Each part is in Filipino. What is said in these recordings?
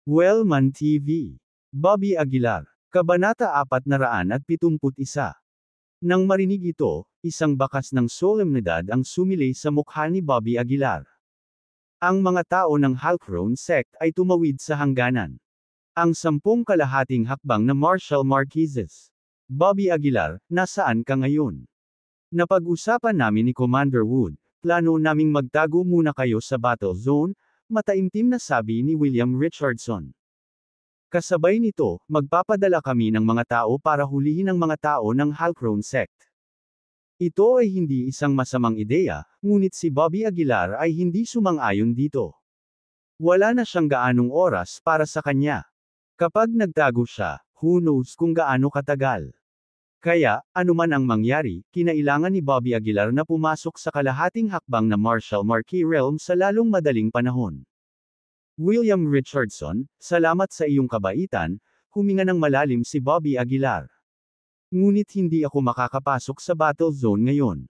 Wellman TV. Bobby Aguilar. Kabanata 471. Nang marinig ito, isang bakas ng solemnidad ang sumilay sa mukha ni Bobby Aguilar. Ang mga tao ng Halcrone sect ay tumawid sa hangganan. Ang 10 kalahating hakbang na Marshall Marquezes. Bobby Aguilar, nasaan ka ngayon? Napag-usapan namin ni Commander Wood, plano naming magtago muna kayo sa battle zone, mataimtim na sabi ni William Richardson. Kasabay nito, magpapadala kami ng mga tao para hulihin ang mga tao ng Halcrone sect. Ito ay hindi isang masamang ideya, ngunit si Bobby Aguilar ay hindi sumang-ayon dito. Wala na siyang gaanong oras para sa kanya. Kapag nagtago siya, who knows kung gaano katagal. Kaya, anuman ang mangyari, kinailangan ni Bobby Aguilar na pumasok sa kalahating hakbang na Marshall Marquez realm sa lalong madaling panahon. William Richardson, salamat sa iyong kabaitan, huminga ng malalim si Bobby Aguilar. Ngunit hindi ako makakapasok sa battle zone ngayon.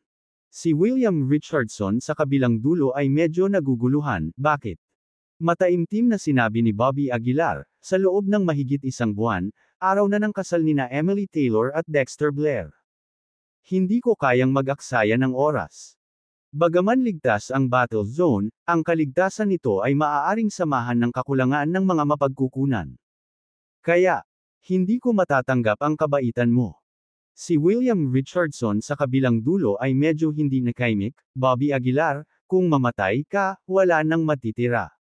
Si William Richardson sa kabilang dulo ay medyo naguguluhan, bakit? Mataimtim na sinabi ni Bobby Aguilar, sa loob ng mahigit isang buwan, araw na ng kasal nina Emily Taylor at Dexter Blair. Hindi ko kayang mag-aksaya ng oras. Bagaman ligtas ang battle zone, ang kaligtasan nito ay maaaring samahan ng kakulangan ng mga mapagkukunan. Kaya, hindi ko matatanggap ang kabaitan mo. Si William Richardson sa kabilang dulo ay medyo hindi nakaimik, Bobby Aguilar, kung mamatay ka, wala nang matitira.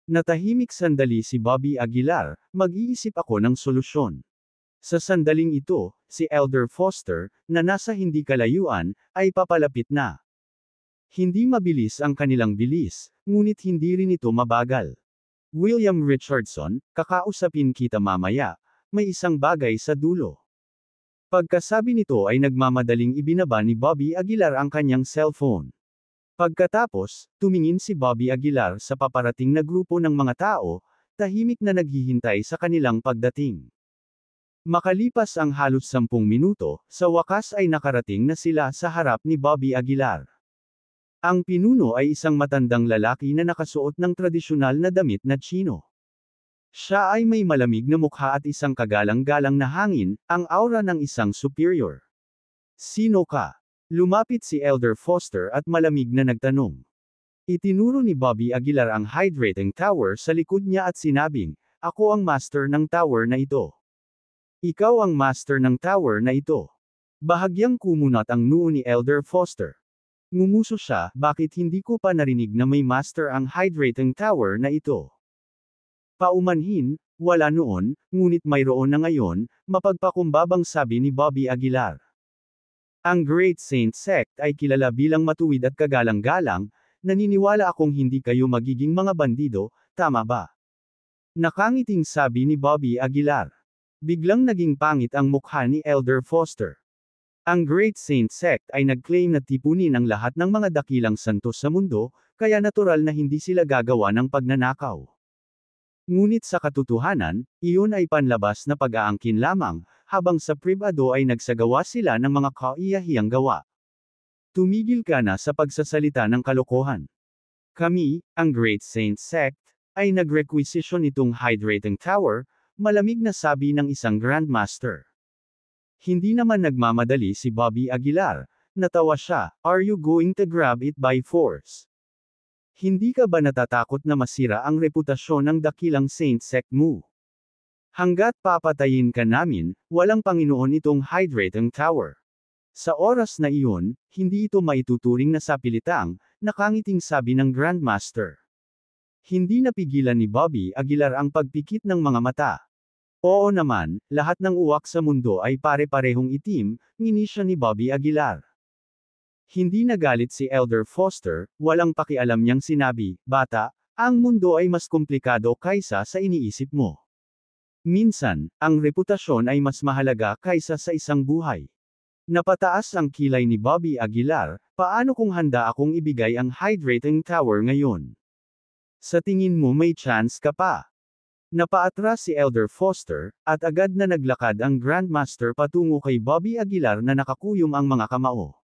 Natahimik sandali si Bobby Aguilar, mag-iisip ako ng solusyon. Sa sandaling ito, si Elder Foster, na nasa hindi kalayuan, ay papalapit na. Hindi mabilis ang kanilang bilis, ngunit hindi rin ito mabagal. William Richardson, kakausapin kita mamaya, may isang bagay sa dulo. Pagkasabi nito ay nagmamadaling ibinaba ni Bobby Aguilar ang kanyang cellphone. Pagkatapos, tumingin si Bobby Aguilar sa paparating na grupo ng mga tao, tahimik na naghihintay sa kanilang pagdating. Makalipas ang halos 10 minuto, sa wakas ay nakarating na sila sa harap ni Bobby Aguilar. Ang pinuno ay isang matandang lalaki na nakasuot ng tradisyonal na damit na Chino. Siya ay may malamig na mukha at isang kagalang-galang na hangin, ang aura ng isang superior. Sino ka? Lumapit si Elder Foster at malamig na nagtanong. Itinuro ni Bobby Aguilar ang hydrating tower sa likod niya at sinabing, ako ang master ng tower na ito. Ikaw ang master ng tower na ito. Bahagyang kumunat ang noo ni Elder Foster. Ngumuso siya, bakit hindi ko pa narinig na may master ang hydrating tower na ito? Paumanhin, wala noon, ngunit mayroon na ngayon, mapagpakumbabang sabi ni Bobby Aguilar. Ang Great Saint Sect ay kilala bilang matuwid at kagalang-galang, naniniwala akong hindi kayo magiging mga bandido, tama ba? Nakangiting sabi ni Bobby Aguilar. Biglang naging pangit ang mukha ni Elder Foster. Ang Great Saint Sect ay nag-claim na tipunin ang lahat ng mga dakilang santos sa mundo, kaya natural na hindi sila gagawa ng pagnanakaw. Ngunit sa katotohanan, iyon ay panlabas na pag-aangkin lamang, habang sa pribado ay nagsagawa sila ng mga kaiyahiyang gawa. Tumigil ka na sa pagsasalita ng kalokohan. Kami, ang Great Saint Sect, ay nag-requisition itong hydrating tower, malamig na sabi ng isang Grandmaster. Hindi naman nagmamadali si Bobby Aguilar, natawa siya, are you going to grab it by force? Hindi ka ba natatakot na masira ang reputasyon ng dakilang Saint Sect mo? Hanggat papatayin ka namin, walang Panginoon itong hydrating tower. Sa oras na iyon, hindi ito maituturing na sapilitang, nakangiting sabi ng Grandmaster. Hindi napigilan ni Bobby Aguilar ang pagpikit ng mga mata. Oo naman, lahat ng uwak sa mundo ay pare-parehong itim, ngini siya ni Bobby Aguilar. Hindi nagalit si Elder Foster, walang pakialam niyang sinabi, bata, ang mundo ay mas komplikado kaysa sa iniisip mo. Minsan, ang reputasyon ay mas mahalaga kaysa sa isang buhay. Napataas ang kilay ni Bobby Aguilar, paano kung handa akong ibigay ang hydrating tower ngayon? Sa tingin mo may chance ka pa? Napaatras si Elder Foster, at agad na naglakad ang Grandmaster patungo kay Bobby Aguilar na nakakuyom ang mga kamao.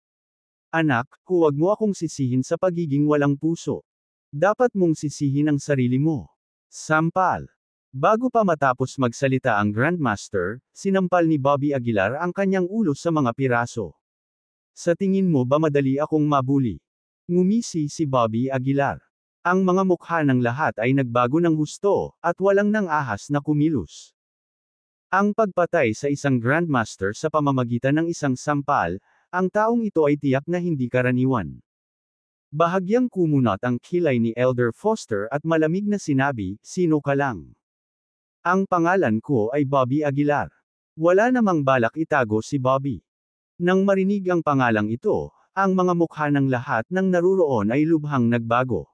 Anak, huwag mo akong sisihin sa pagiging walang puso. Dapat mong sisihin ang sarili mo. Sampal. Bago pa matapos magsalita ang Grandmaster, sinampal ni Bobby Aguilar ang kanyang ulo sa mga piraso. Sa tingin mo ba madali akong mabuli? Ngumisi si Bobby Aguilar. Ang mga mukha ng lahat ay nagbago ng husto, at walang nang ahas na kumilos. Ang pagpatay sa isang Grandmaster sa pamamagitan ng isang sampal, ang taong ito ay tiyak na hindi karaniwan. Bahagyang kumunot ang kilay ni Elder Foster at malamig na sinabi, "Sino ka lang?" "Ang pangalan ko ay Bobby Aguilar." Wala namang balak itago si Bobby. Nang marinig ang pangalang ito, ang mga mukha ng lahat ng naruroon ay lubhang nagbago.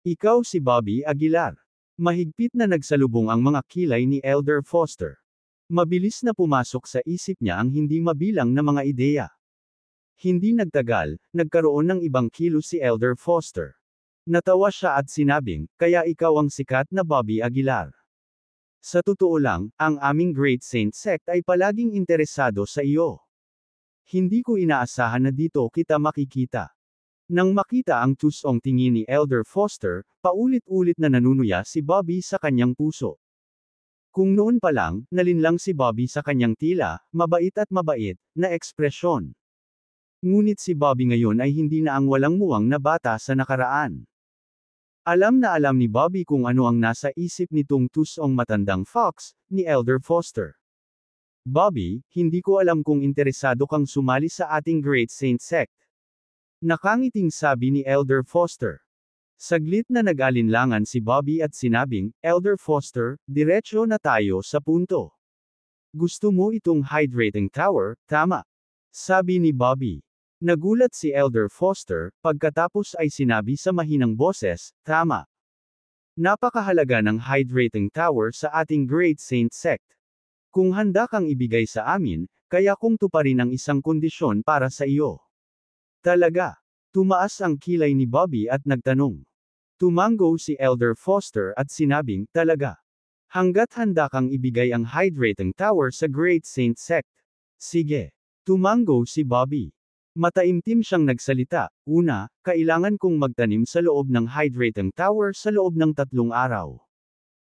"Ikaw si Bobby Aguilar." Mahigpit na nagsalubong ang mga kilay ni Elder Foster. Mabilis na pumasok sa isip niya ang hindi mabilang na mga ideya. Hindi nagtagal, nagkaroon ng ibang kilos si Elder Foster. Natawa siya at sinabing, "Kaya ikaw ang sikat na Bobby Aguilar. Sa totoo lang, ang aming Great Saint Sect ay palaging interesado sa iyo. Hindi ko inaasahan na dito kita makikita." Nang makita ang tusong tingin ni Elder Foster, paulit-ulit na nanunuya si Bobby sa kanyang puso. Kung noon pa lang, nalinlang si Bobby sa kanyang tila, mabait at mabait, na ekspresyon. Ngunit si Bobby ngayon ay hindi na ang walang muwang na bata sa nakaraan. Alam na alam ni Bobby kung ano ang nasa isip nitong tusong matandang fox, ni Elder Foster. "Bobby, hindi ko alam kung interesado kang sumali sa ating Great Saint Sect." Nakangiting sabi ni Elder Foster. Saglit na nag-alinlangan si Bobby at sinabing, "Elder Foster, diretso na tayo sa punto. Gusto mo itong hydrating tower, tama?" Sabi ni Bobby. Nagulat si Elder Foster, pagkatapos ay sinabi sa mahinang boses, "Tama. Napakahalaga ng hydrating tower sa ating Great Saint Sect. Kung handa kang ibigay sa amin, kaya kong tuparin ang isang kondisyon para sa iyo." "Talaga?" Tumaas ang kilay ni Bobby at nagtanong. Tumango si Elder Foster at sinabing, "Talaga. Hanggat handa kang ibigay ang hydrating tower sa Great Saint Sect." "Sige." Tumango si Bobby. Mataimtim siyang nagsalita, "Una, kailangan kong magtanim sa loob ng hydrating tower sa loob ng 3 araw.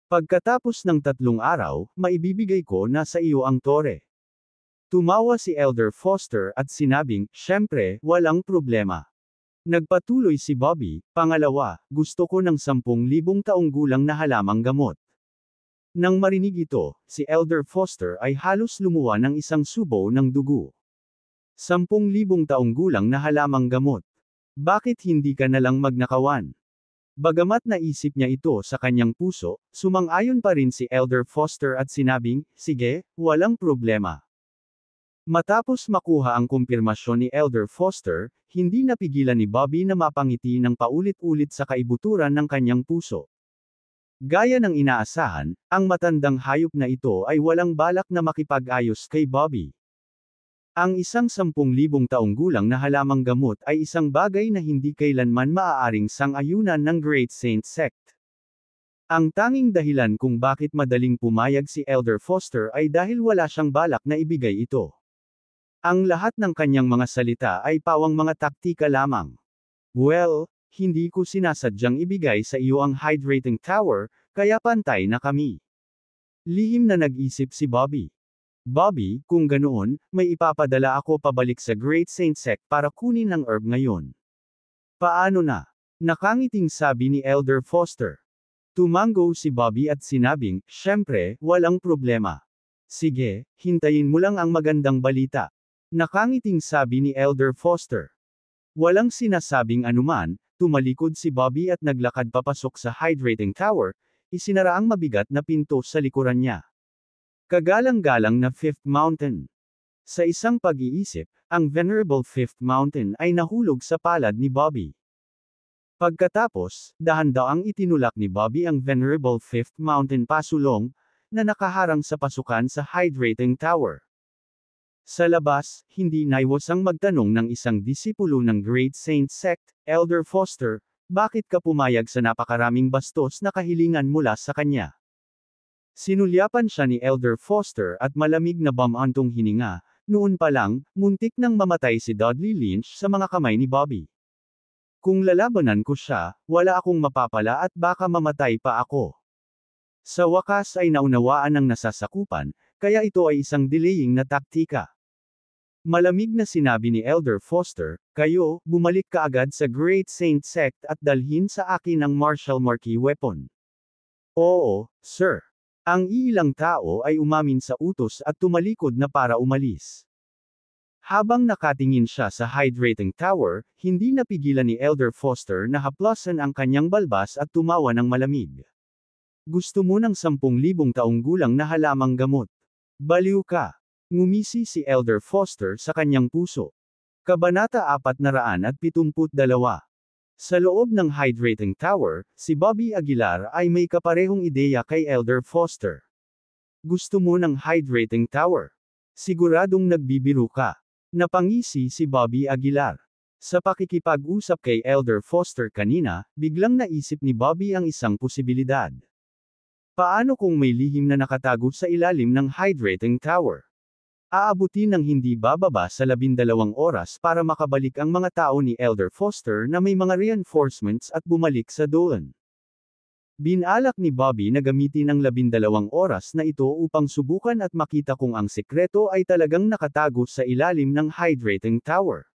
Pagkatapos ng 3 araw, maibibigay ko na sa iyo ang tore." Tumawa si Elder Foster at sinabing, "Siyempre, walang problema." Nagpatuloy si Bobby, "Pangalawa, gusto ko ng 10,000 taong gulang na halamang gamot." Nang marinig ito, si Elder Foster ay halos lumuwa ng isang subo ng dugo. 10,000 taong gulang na halamang gamot. Bakit hindi ka nalang magnakawan? Bagamat naisip niya ito sa kanyang puso, sumang-ayon pa rin si Elder Foster at sinabing, "Sige, walang problema." Matapos makuha ang kumpirmasyon ni Elder Foster, hindi napigilan ni Bobby na mapangiti ng paulit-ulit sa kaibuturan ng kanyang puso. Gaya ng inaasahan, ang matandang hayop na ito ay walang balak na makipag-ayos kay Bobby. Ang isang 10,000 taong gulang na halamang gamot ay isang bagay na hindi kailanman maaaring sang-ayunan ng Great Saint Sect. Ang tanging dahilan kung bakit madaling pumayag si Elder Foster ay dahil wala siyang balak na ibigay ito. Ang lahat ng kanyang mga salita ay pawang mga taktika lamang. "Well, hindi ko sinasadyang ibigay sa iyo ang hydrating tower, kaya pantay na kami." Lihim na nag-isip si Bobby. "Bobby, kung ganoon, may ipapadala ako pabalik sa Great Saint Sect para kunin ang herb ngayon." "Paano na?" Nakangiting sabi ni Elder Foster. Tumango si Bobby at sinabing, "Siyempre, walang problema. Sige, hintayin mo lang ang magandang balita." Nakangiting sabi ni Elder Foster. Walang sinasabing anuman, tumalikod si Bobby at naglakad papasok sa hydrating tower, isinara ang mabigat na pinto sa likuran niya. Kagalang-galang na Fifth Mountain. Sa isang pag-iisip, ang Venerable Fifth Mountain ay nahulog sa palad ni Bobby. Pagkatapos, dahan-daang itinulak ni Bobby ang Venerable Fifth Mountain pasulong, na nakaharang sa pasukan sa hydrating tower. Sa labas, hindi naiwasang magtanong ng isang disipulo ng Great Saint Sect, "Elder Foster, bakit ka pumayag sa napakaraming bastos na kahilingan mula sa kanya?" Sinulyapan siya ni Elder Foster at malamig na bamantong hininga, noon pa lang, muntik nang mamatay si Dudley Lynch sa mga kamay ni Bobby. "Kung lalabanan ko siya, wala akong mapapala at baka mamatay pa ako." Sa wakas ay naunawaan ng nasasakupan, kaya ito ay isang delaying na taktika. Malamig na sinabi ni Elder Foster, kayo, bumalik kaagad sa Great Saint Sect at dalhin sa akin ang martial marquee weapon. Oo, sir. Ang iilang tao ay umamin sa utos at tumalikod na para umalis. Habang nakatingin siya sa hydrating tower, hindi napigilan ni Elder Foster na haplasan ang kanyang balbas at tumawa ng malamig. Gusto mo ng 10,000 taong gulang na halamang gamot. Baliw ka. Ngumisi si Elder Foster sa kanyang puso. Kabanata 472. Sa loob ng hydrating tower, si Bobby Aguilar ay may kaparehong ideya kay Elder Foster. Gusto mo ng hydrating tower? Siguradong nagbibiro ka. Napangisi si Bobby Aguilar. Sa pakikipag-usap kay Elder Foster kanina, biglang naisip ni Bobby ang isang posibilidad. Paano kung may lihim na nakatago sa ilalim ng hydrating tower? Aabutin ng hindi bababa sa 12 oras para makabalik ang mga tao ni Elder Foster na may mga reinforcements at bumalik sa doon. Binalak ni Bobby na gamitin ang 12 oras na ito upang subukan at makita kung ang sekreto ay talagang nakatago sa ilalim ng hydrating tower.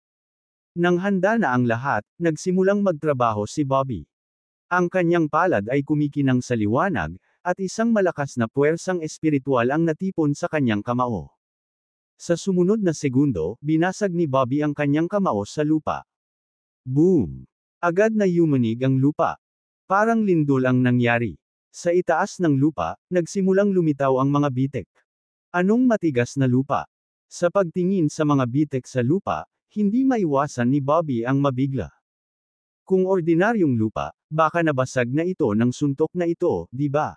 Nang handa na ang lahat, nagsimulang magtrabaho si Bobby. Ang kanyang palad ay kumikinang sa liwanag, at isang malakas na puwersang espiritual ang natipon sa kanyang kamao. Sa sumunod na segundo, binasag ni Bobby ang kanyang kamao sa lupa. Boom! Agad na yumanig ang lupa. Parang lindol ang nangyari. Sa itaas ng lupa, nagsimulang lumitaw ang mga bitek. Anong matigas na lupa? Sa pagtingin sa mga bitek sa lupa, hindi maiwasan ni Bobby ang mabigla. Kung ordinaryong lupa, baka nabasag na ito ng suntok na ito, di ba?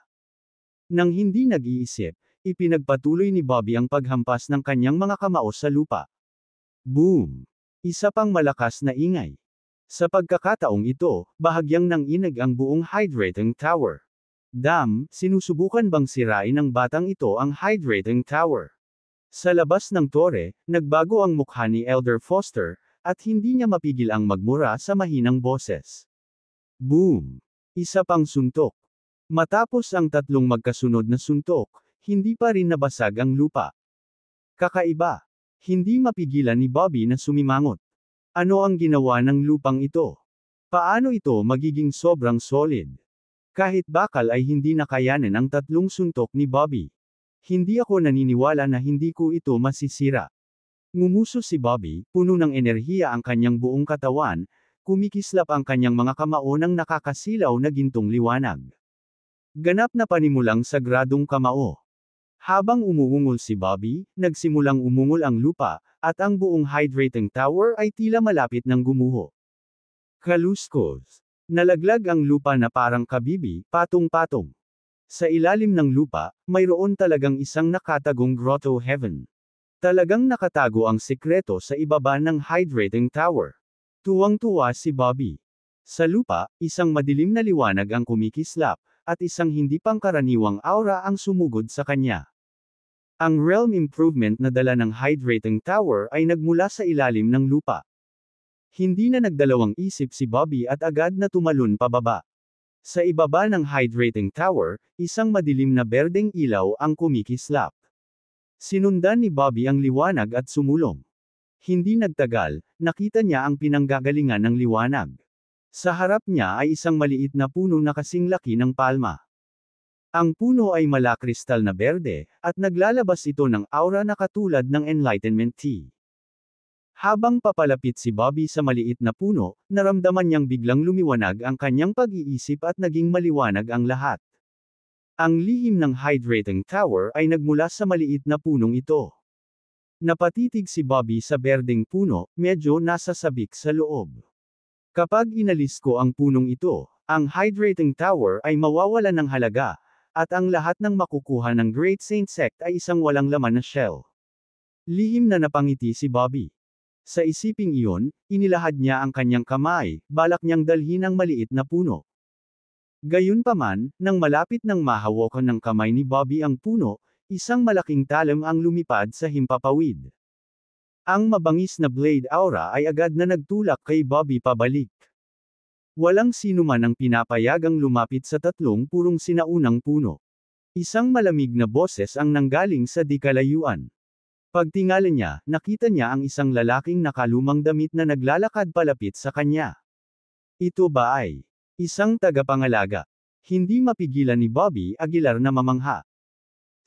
Nang hindi nag-iisip, ipinagpatuloy ni Bobby ang paghampas ng kanyang mga kamao sa lupa. Boom! Isa pang malakas na ingay. Sa pagkakataong ito, bahagyang nanginig ang buong hydrating tower. Sinusubukan bang sirain ng batang ito ang hydrating tower? Sa labas ng tore, nagbago ang mukha ni Elder Foster, at hindi niya mapigil ang magmura sa mahinang boses. Boom! Isa pang suntok. Matapos ang 3 magkasunod na suntok, hindi pa rin nabasag ang lupa. Kakaiba. Hindi mapigilan ni Bobby na sumimangot. Ano ang ginawa ng lupang ito? Paano ito magiging sobrang solid? Kahit bakal ay hindi nakayanan ang 3 suntok ni Bobby. Hindi ako naniniwala na hindi ko ito masisira. Ngumuso si Bobby, puno ng enerhiya ang kanyang buong katawan, kumikislap ang kanyang mga kamao ng nakakasilaw na gintong liwanag. Ganap na panimulang sagradong kamao. Habang umuungol si Bobby, nagsimulang umungol ang lupa, at ang buong hydrating tower ay tila malapit ng gumuho. Kaluskos. Nalaglag ang lupa na parang kabibi, patong-patong. Sa ilalim ng lupa, mayroon talagang isang nakatagong grotto heaven. Talagang nakatago ang sikreto sa ibaba ng hydrating tower. Tuwang-tuwa si Bobby. Sa lupa, isang madilim na liwanag ang kumikislap, at isang hindi pangkaraniwang aura ang sumugod sa kanya. Ang realm improvement na dala ng hydrating tower ay nagmula sa ilalim ng lupa. Hindi na nagdalawang isip si Bobby at agad na tumalon pababa. Sa ibaba ng hydrating tower, isang madilim na berdeng ilaw ang kumikislap. Sinundan ni Bobby ang liwanag at sumulong. Hindi nagtagal, nakita niya ang pinanggagalingan ng liwanag. Sa harap niya ay isang maliit na puno na kasing laki ng palma. Ang puno ay malakristal na berde, at naglalabas ito ng aura na katulad ng Enlightenment Tea. Habang papalapit si Bobby sa maliit na puno, naramdaman niyang biglang lumiwanag ang kanyang pag-iisip at naging maliwanag ang lahat. Ang lihim ng hydrating tower ay nagmula sa maliit na punong ito. Napatitig si Bobby sa berdeng puno, medyo nasasabik sa loob. Kapag inalis ko ang punong ito, ang hydrating tower ay mawawalan ng halaga, at ang lahat ng makukuha ng Great Saint Sect ay isang walang laman na shell. Lihim na napangiti si Bobby. Sa isiping iyon, inilahad niya ang kanyang kamay, balak niyang dalhin ang maliit na puno. Gayunpaman, nang malapit nang mahawakan ng kamay ni Bobby ang puno, isang malaking talim ang lumipad sa himpapawid. Ang mabangis na blade aura ay agad na nagtulak kay Bobby pabalik. Walang sino man ang pinapayagang lumapit sa 3 purong sinaunang puno. Isang malamig na boses ang nanggaling sa di kalayuan. Pagtingala niya, nakita niya ang isang lalaking nakalumang damit na naglalakad palapit sa kanya. Ito ba ay isang tagapangalaga? Hindi mapigilan ni Bobby Aguilar na mamangha.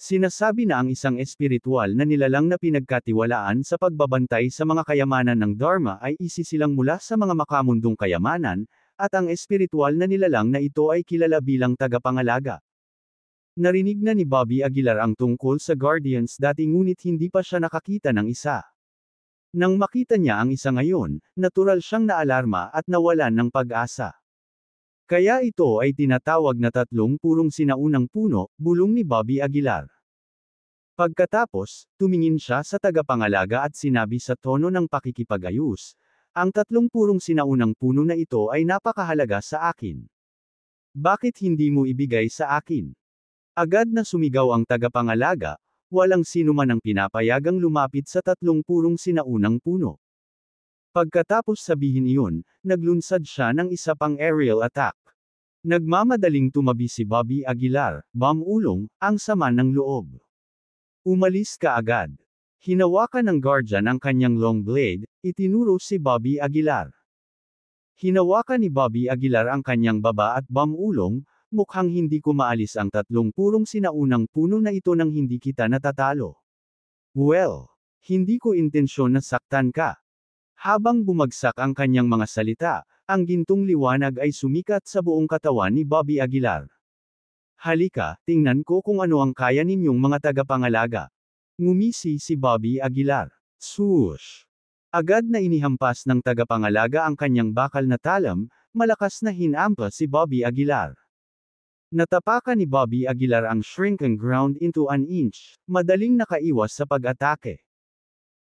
Sinasabi na ang isang espiritual na nilalang na pinagkatiwalaan sa pagbabantay sa mga kayamanan ng Dharma ay isisilang mula sa mga makamundong kayamanan, at ang espiritual na nilalang na ito ay kilala bilang tagapangalaga. Narinig na ni Bobby Aguilar ang tungkol sa Guardians dati ngunit hindi pa siya nakakita ng isa. Nang makita niya ang isa ngayon, natural siyang naalarma at nawalan ng pag-asa. Kaya ito ay tinatawag na tatlong purong sinaunang puno, bulong ni Bobby Aguilar. Pagkatapos, tumingin siya sa tagapangalaga at sinabi sa tono ng pakikipag-ayos, ang tatlong purong sinaunang puno na ito ay napakahalaga sa akin. Bakit hindi mo ibigay sa akin? Agad na sumigaw ang tagapangalaga, walang sino man ang pinapayagang lumapit sa tatlong purong sinaunang puno. Pagkatapos sabihin iyon, naglunsad siya ng isa pang aerial attack. Nagmamadaling tumabi si Bobby Aguilar, bamulong, ang sama ng loob. Umalis ka agad. Hinawakan ng guardian ang kanyang long blade, itinuro si Bobby Aguilar. Hinawakan ni Bobby Aguilar ang kanyang baba at bamulong, mukhang hindi ko maalis ang tatlong purong sinaunang puno na ito nang hindi kita natatalo. Well, hindi ko intensyon na saktan ka. Habang bumagsak ang kanyang mga salita, ang gintong liwanag ay sumikat sa buong katawan ni Bobby Aguilar. Halika, tingnan ko kung ano ang kaya ninyong mga tagapangalaga. Ngumisi si Bobby Aguilar. Swoosh! Agad na inihampas ng tagapangalaga ang kanyang bakal na talam, malakas na hinampas si Bobby Aguilar. Natapakan ni Bobby Aguilar ang shrunken ground into an inch, madaling nakaiwas sa pag-atake.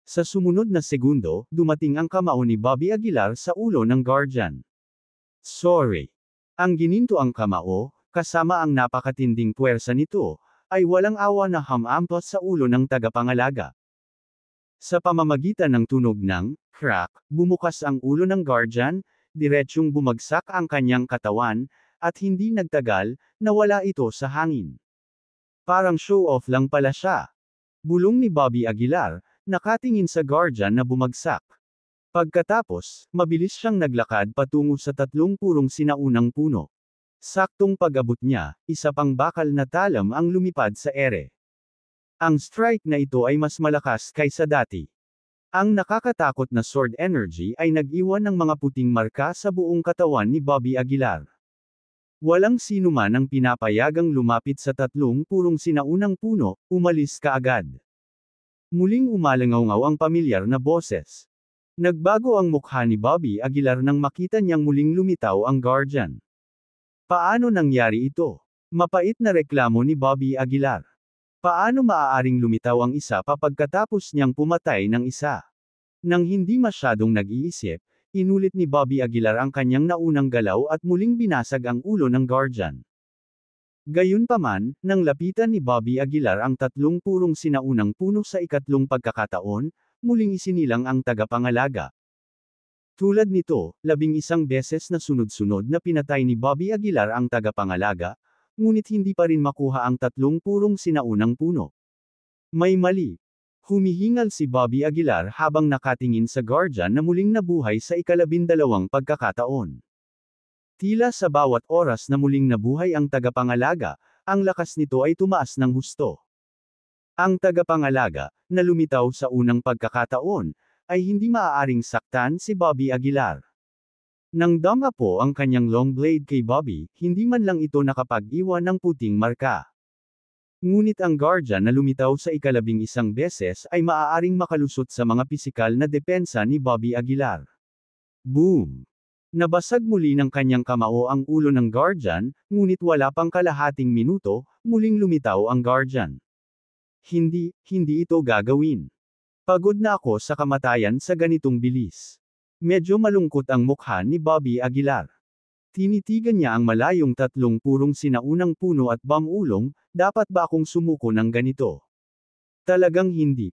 Sa sumunod na segundo, dumating ang kamao ni Bobby Aguilar sa ulo ng guardian. Sorry. Ang gininto ang kamao, kasama ang napakatinding puwersa nito, ay walang awa na hamampas sa ulo ng tagapangalaga. Sa pamamagitan ng tunog ng crack, bumukas ang ulo ng guardian, diretsyong bumagsak ang kanyang katawan, at hindi nagtagal, nawala ito sa hangin. Parang show-off lang pala siya. Bulong ni Bobby Aguilar, nakatingin sa guardian na bumagsak. Pagkatapos, mabilis siyang naglakad patungo sa tatlong purong sinaunang puno. Saktong pag-abot niya, isa pang bakal na talam ang lumipad sa ere. Ang strike na ito ay mas malakas kaysa dati. Ang nakakatakot na sword energy ay nag-iwan ng mga puting marka sa buong katawan ni Bobby Aguilar. Walang sino man ang pinapayagang lumapit sa tatlong purong sinaunang puno, umalis ka agad. Muling umalangaw ang pamilyar na boses. Nagbago ang mukha ni Bobby Aguilar nang makita niyang muling lumitaw ang guardian. Paano nangyari ito? Mapait na reklamo ni Bobby Aguilar. Paano maaaring lumitaw ang isa pa pagkatapos niyang pumatay ng isa? Nang hindi masyadong nag-iisip, inulit ni Bobby Aguilar ang kanyang naunang galaw at muling binasag ang ulo ng guardian. Gayunpaman, nang lapitan ni Bobby Aguilar ang tatlong purong sinaunang puno sa ikatlong pagkakataon, muling isinilang ang tagapangalaga. Tulad nito, 11 beses na sunod-sunod na pinatay ni Bobby Aguilar ang tagapangalaga, ngunit hindi pa rin makuha ang tatlong purong sinaunang puno. May mali. Humihingal si Bobby Aguilar habang nakatingin sa guardian na muling nabuhay sa ika-12 pagkakataon. Tila sa bawat oras na muling nabuhay ang tagapangalaga, ang lakas nito ay tumaas ng husto. Ang tagapangalaga, na lumitaw sa unang pagkakataon, ay hindi maaaring saktan si Bobby Aguilar. Nang dama po ang kanyang long blade kay Bobby, hindi man lang ito nakapag-iwan ng puting marka. Ngunit ang guardian na lumitaw sa ika-11 beses ay maaaring makalusot sa mga pisikal na depensa ni Bobby Aguilar. Boom! Nabasag muli ng kanyang kamao ang ulo ng guardian, ngunit wala pang kalahating minuto, muling lumitaw ang guardian. Hindi ito gagawin. Pagod na ako sa kamatayan sa ganitong bilis. Medyo malungkot ang mukha ni Bobby Aguilar. Tinitigan niya ang malayong tatlong purong sinaunang puno at bamulong, dapat ba akong sumuko ng ganito? Talagang hindi.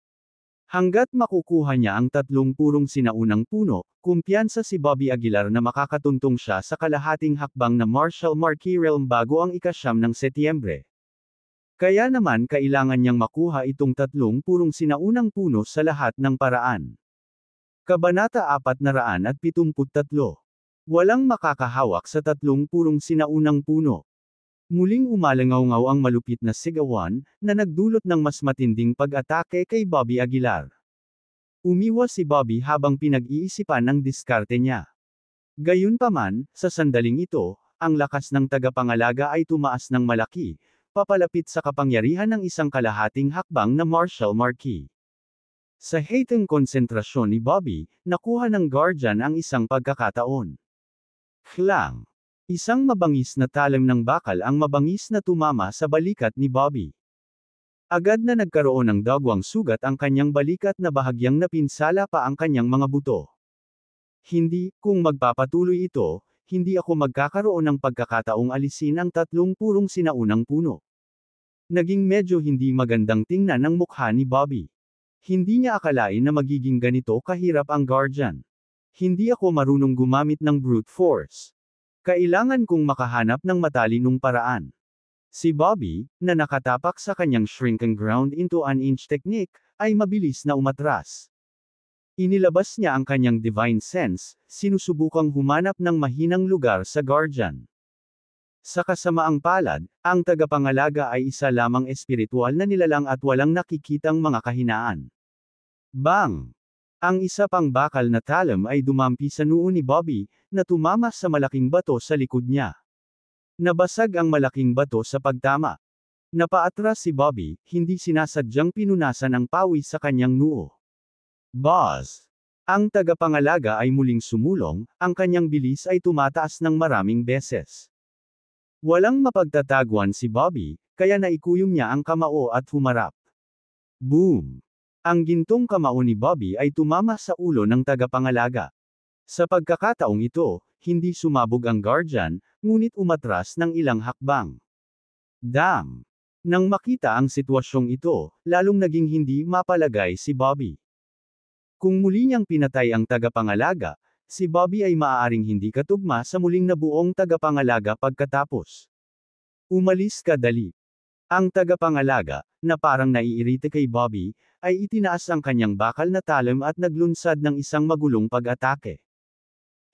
Hanggat makukuha niya ang tatlong purong sinaunang puno, kumpiyansa si Bobby Aguilar na makakatuntong siya sa kalahating hakbang na martial marquee realm bago ang ika-9 ng Setyembre. Kaya naman kailangan niyang makuha itong tatlong purong sinaunang puno sa lahat ng paraan. Kabanata 473. Walang makakahawak sa tatlong purong sinaunang puno. Muling umalangaw-ngaw ang malupit na sigawan, na nagdulot ng mas matinding pag-atake kay Bobby Aguilar. Umiwas si Bobby habang pinag-iisipan ang diskarte niya. Gayunpaman, sa sandaling ito, ang lakas ng tagapangalaga ay tumaas ng malaki, papalapit sa kapangyarihan ng isang kalahating hakbang na martial marquee. Sa hateng konsentrasyon ni Bobby, nakuha ng Guardian ang isang pagkakataon. Klang! Isang mabangis na talim ng bakal ang mabangis na tumama sa balikat ni Bobby. Agad na nagkaroon ng dagwang sugat ang kanyang balikat na bahagyang napinsala pa ang kanyang mga buto. Hindi, kung magpapatuloy ito, hindi ako magkakaroon ng pagkakataong alisin ang tatlong purong sinaunang puno. Naging medyo hindi magandang tingnan ang mukha ni Bobby. Hindi niya akalain na magiging ganito kahirap ang Guardian. Hindi ako marunong gumamit ng brute force. Kailangan kong makahanap ng matalinong paraan. Si Bobby, na nakatapak sa kanyang shrink and ground into an inch technique, ay mabilis na umatras. Inilabas niya ang kanyang divine sense, sinusubukang humanap ng mahinang lugar sa Guardian. Sa kasamaang palad, ang tagapangalaga ay isa lamang espiritual na nilalang at walang nakikitang mga kahinaan. Bang! Ang isa pang bakal na talim ay dumampi sa noo ni Bobby, na tumama sa malaking bato sa likod niya. Nabasag ang malaking bato sa pagtama. Napaatras si Bobby, hindi sinasadyang pinunasan ang pawis sa kanyang noo. Buzz! Ang tagapangalaga ay muling sumulong, ang kanyang bilis ay tumataas ng maraming beses. Walang mapagtataguan si Bobby, kaya naikuyom niya ang kamao at humarap. Boom! Ang gintong kamao ni Bobby ay tumama sa ulo ng tagapangalaga. Sa pagkakataong ito, hindi sumabog ang Guardian, ngunit umatras ng ilang hakbang. Damn! Nang makita ang sitwasyong ito, lalong naging hindi mapalagay si Bobby. Kung muli niyang pinatay ang tagapangalaga, si Bobby ay maaaring hindi katugma sa muling nabuong tagapangalaga pagkatapos. Umalis ka dali. Ang tagapangalaga, na parang naiirita kay Bobby, ay itinaas ang kanyang bakal na talim at naglunsad ng isang magulong pag-atake.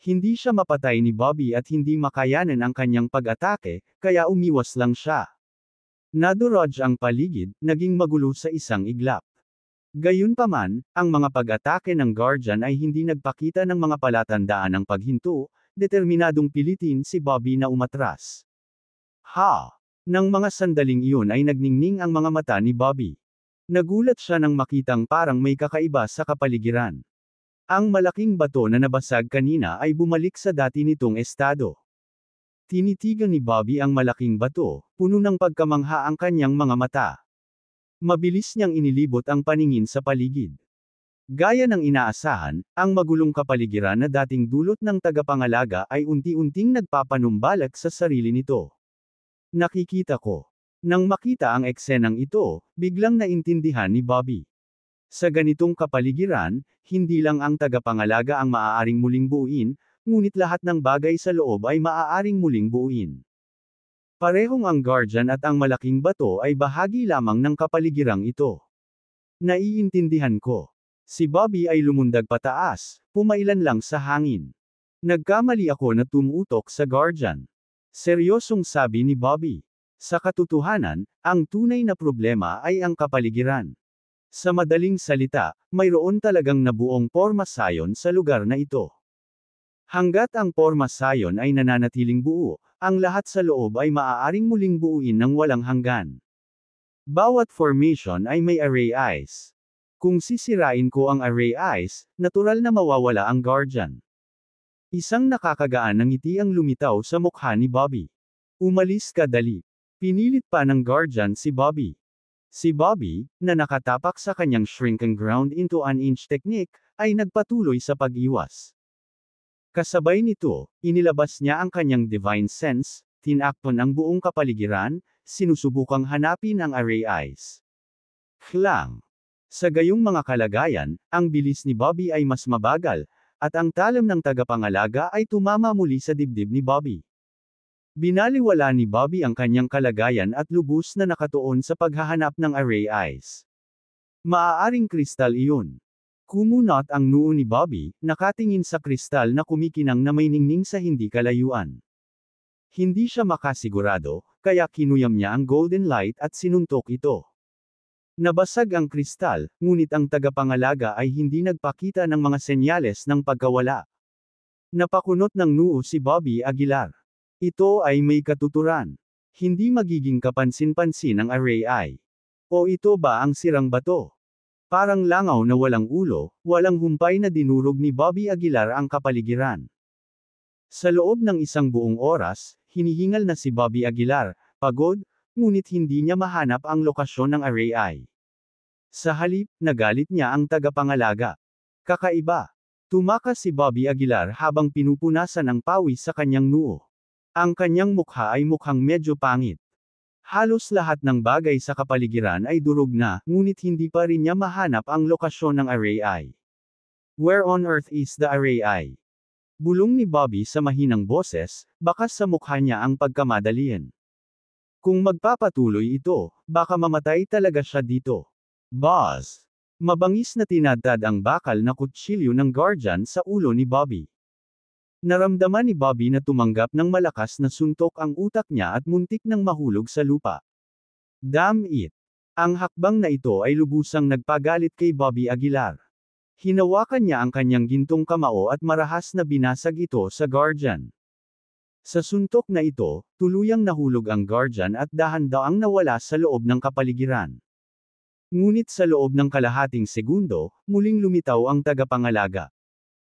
Hindi siya mapatay ni Bobby at hindi makayanan ang kanyang pag-atake, kaya umiwas lang siya. Nadurog ang paligid, naging magulo sa isang iglap. Gayunpaman, ang mga pag-atake ng Guardian ay hindi nagpakita ng mga palatandaan ng paghinto, determinadong pilitin si Bobby na umatras. Ha! Nang mga sandaling iyon ay nagningning ang mga mata ni Bobby. Nagulat siya nang makitang parang may kakaiba sa kapaligiran. Ang malaking bato na nabasag kanina ay bumalik sa dati nitong estado. Tinitigan ni Bobby ang malaking bato, puno ng pagkamangha ang kanyang mga mata. Mabilis niyang inilibot ang paningin sa paligid. Gaya ng inaasahan, ang magulong kapaligiran na dating dulot ng tagapangalaga ay unti-unting nagpapanumbalak sa sarili nito. Nakikita ko. Nang makita ang eksenang ito, biglang naintindihan ni Bobby. Sa ganitong kapaligiran, hindi lang ang tagapangalaga ang maaaring muling buuin, ngunit lahat ng bagay sa loob ay maaaring muling buuin. Parehong ang Guardian at ang malaking bato ay bahagi lamang ng kapaligirang ito. Naiintindihan ko. Si Bobby ay lumundag pataas, pumailan lang sa hangin. Nagkamali ako na tumutok sa Guardian. Seryosong sabi ni Bobby. Sa katotohanan, ang tunay na problema ay ang kapaligiran. Sa madaling salita, mayroon talagang nabuong porma sayon sa lugar na ito. Hanggat ang porma sayon ay nananatiling buo, ang lahat sa loob ay maaaring muling buuin ng walang hanggan. Bawat formation ay may array eyes. Kung sisirain ko ang array eyes, natural na mawawala ang Guardian. Isang nakakagaan ng ngiti ang lumitaw sa mukha ni Bobby. Umalis ka dali. Pinilit pa ng Guardian si Bobby. Si Bobby, na nakatapak sa kanyang shrink and ground into an inch technique, ay nagpatuloy sa pag-iwas. Kasabay nito, inilabas niya ang kanyang divine sense, tinakpan ang buong kapaligiran, sinusubukang hanapin ang array eyes. Klang! Sa gayong mga kalagayan, ang bilis ni Bobby ay mas mabagal, at ang talim ng tagapangalaga ay tumama muli sa dibdib ni Bobby. Binaliwala ni Bobby ang kanyang kalagayan at lubos na nakatuon sa paghahanap ng Array Eyes. Maaaring kristal iyon. Kumunot ang noo ni Bobby, nakatingin sa kristal na kumikinang na may ningning sa hindi kalayuan. Hindi siya makasigurado, kaya kinuyam niya ang golden light at sinuntok ito. Nabasag ang kristal, ngunit ang tagapangalaga ay hindi nagpakita ng mga senyales ng pagkawala. Napakunot ng noo si Bobby Aguilar. Ito ay may katuturan. Hindi magiging kapansin-pansin ang Array Eye. O ito ba ang sirang bato? Parang langaw na walang ulo, walang humpay na dinurog ni Bobby Aguilar ang kapaligiran. Sa loob ng isang buong oras, hinihingal na si Bobby Aguilar, pagod, ngunit hindi niya mahanap ang lokasyon ng Array Eye. Sa halip, nagalit niya ang tagapangalaga. Kakaiba. Tumakas si Bobby Aguilar habang pinupunasan ang pawis sa kanyang noo. Ang kanyang mukha ay mukhang medyo pangit. Halos lahat ng bagay sa kapaligiran ay durog na, ngunit hindi pa rin niya mahanap ang lokasyon ng Array Eye. Where on earth is the Array Eye? Bulong ni Bobby sa mahinang boses, bakas sa mukha niya ang pagkamadalian. Kung magpapatuloy ito, baka mamatay talaga siya dito. Boss! Mabangis na tinadtad ang bakal na kutsilyo ng guardian sa ulo ni Bobby. Naramdaman ni Bobby na tumanggap ng malakas na suntok ang utak niya at muntik nang mahulog sa lupa. Damn it! Ang hakbang na ito ay lubusang nagpagalit kay Bobby Aguilar. Hinawakan niya ang kanyang gintong kamao at marahas na binasag ito sa guardian. Sa suntok na ito, tuluyang nahulog ang guardian at dahan-daang nawala sa loob ng kapaligiran. Ngunit sa loob ng kalahating segundo, muling lumitaw ang tagapangalaga.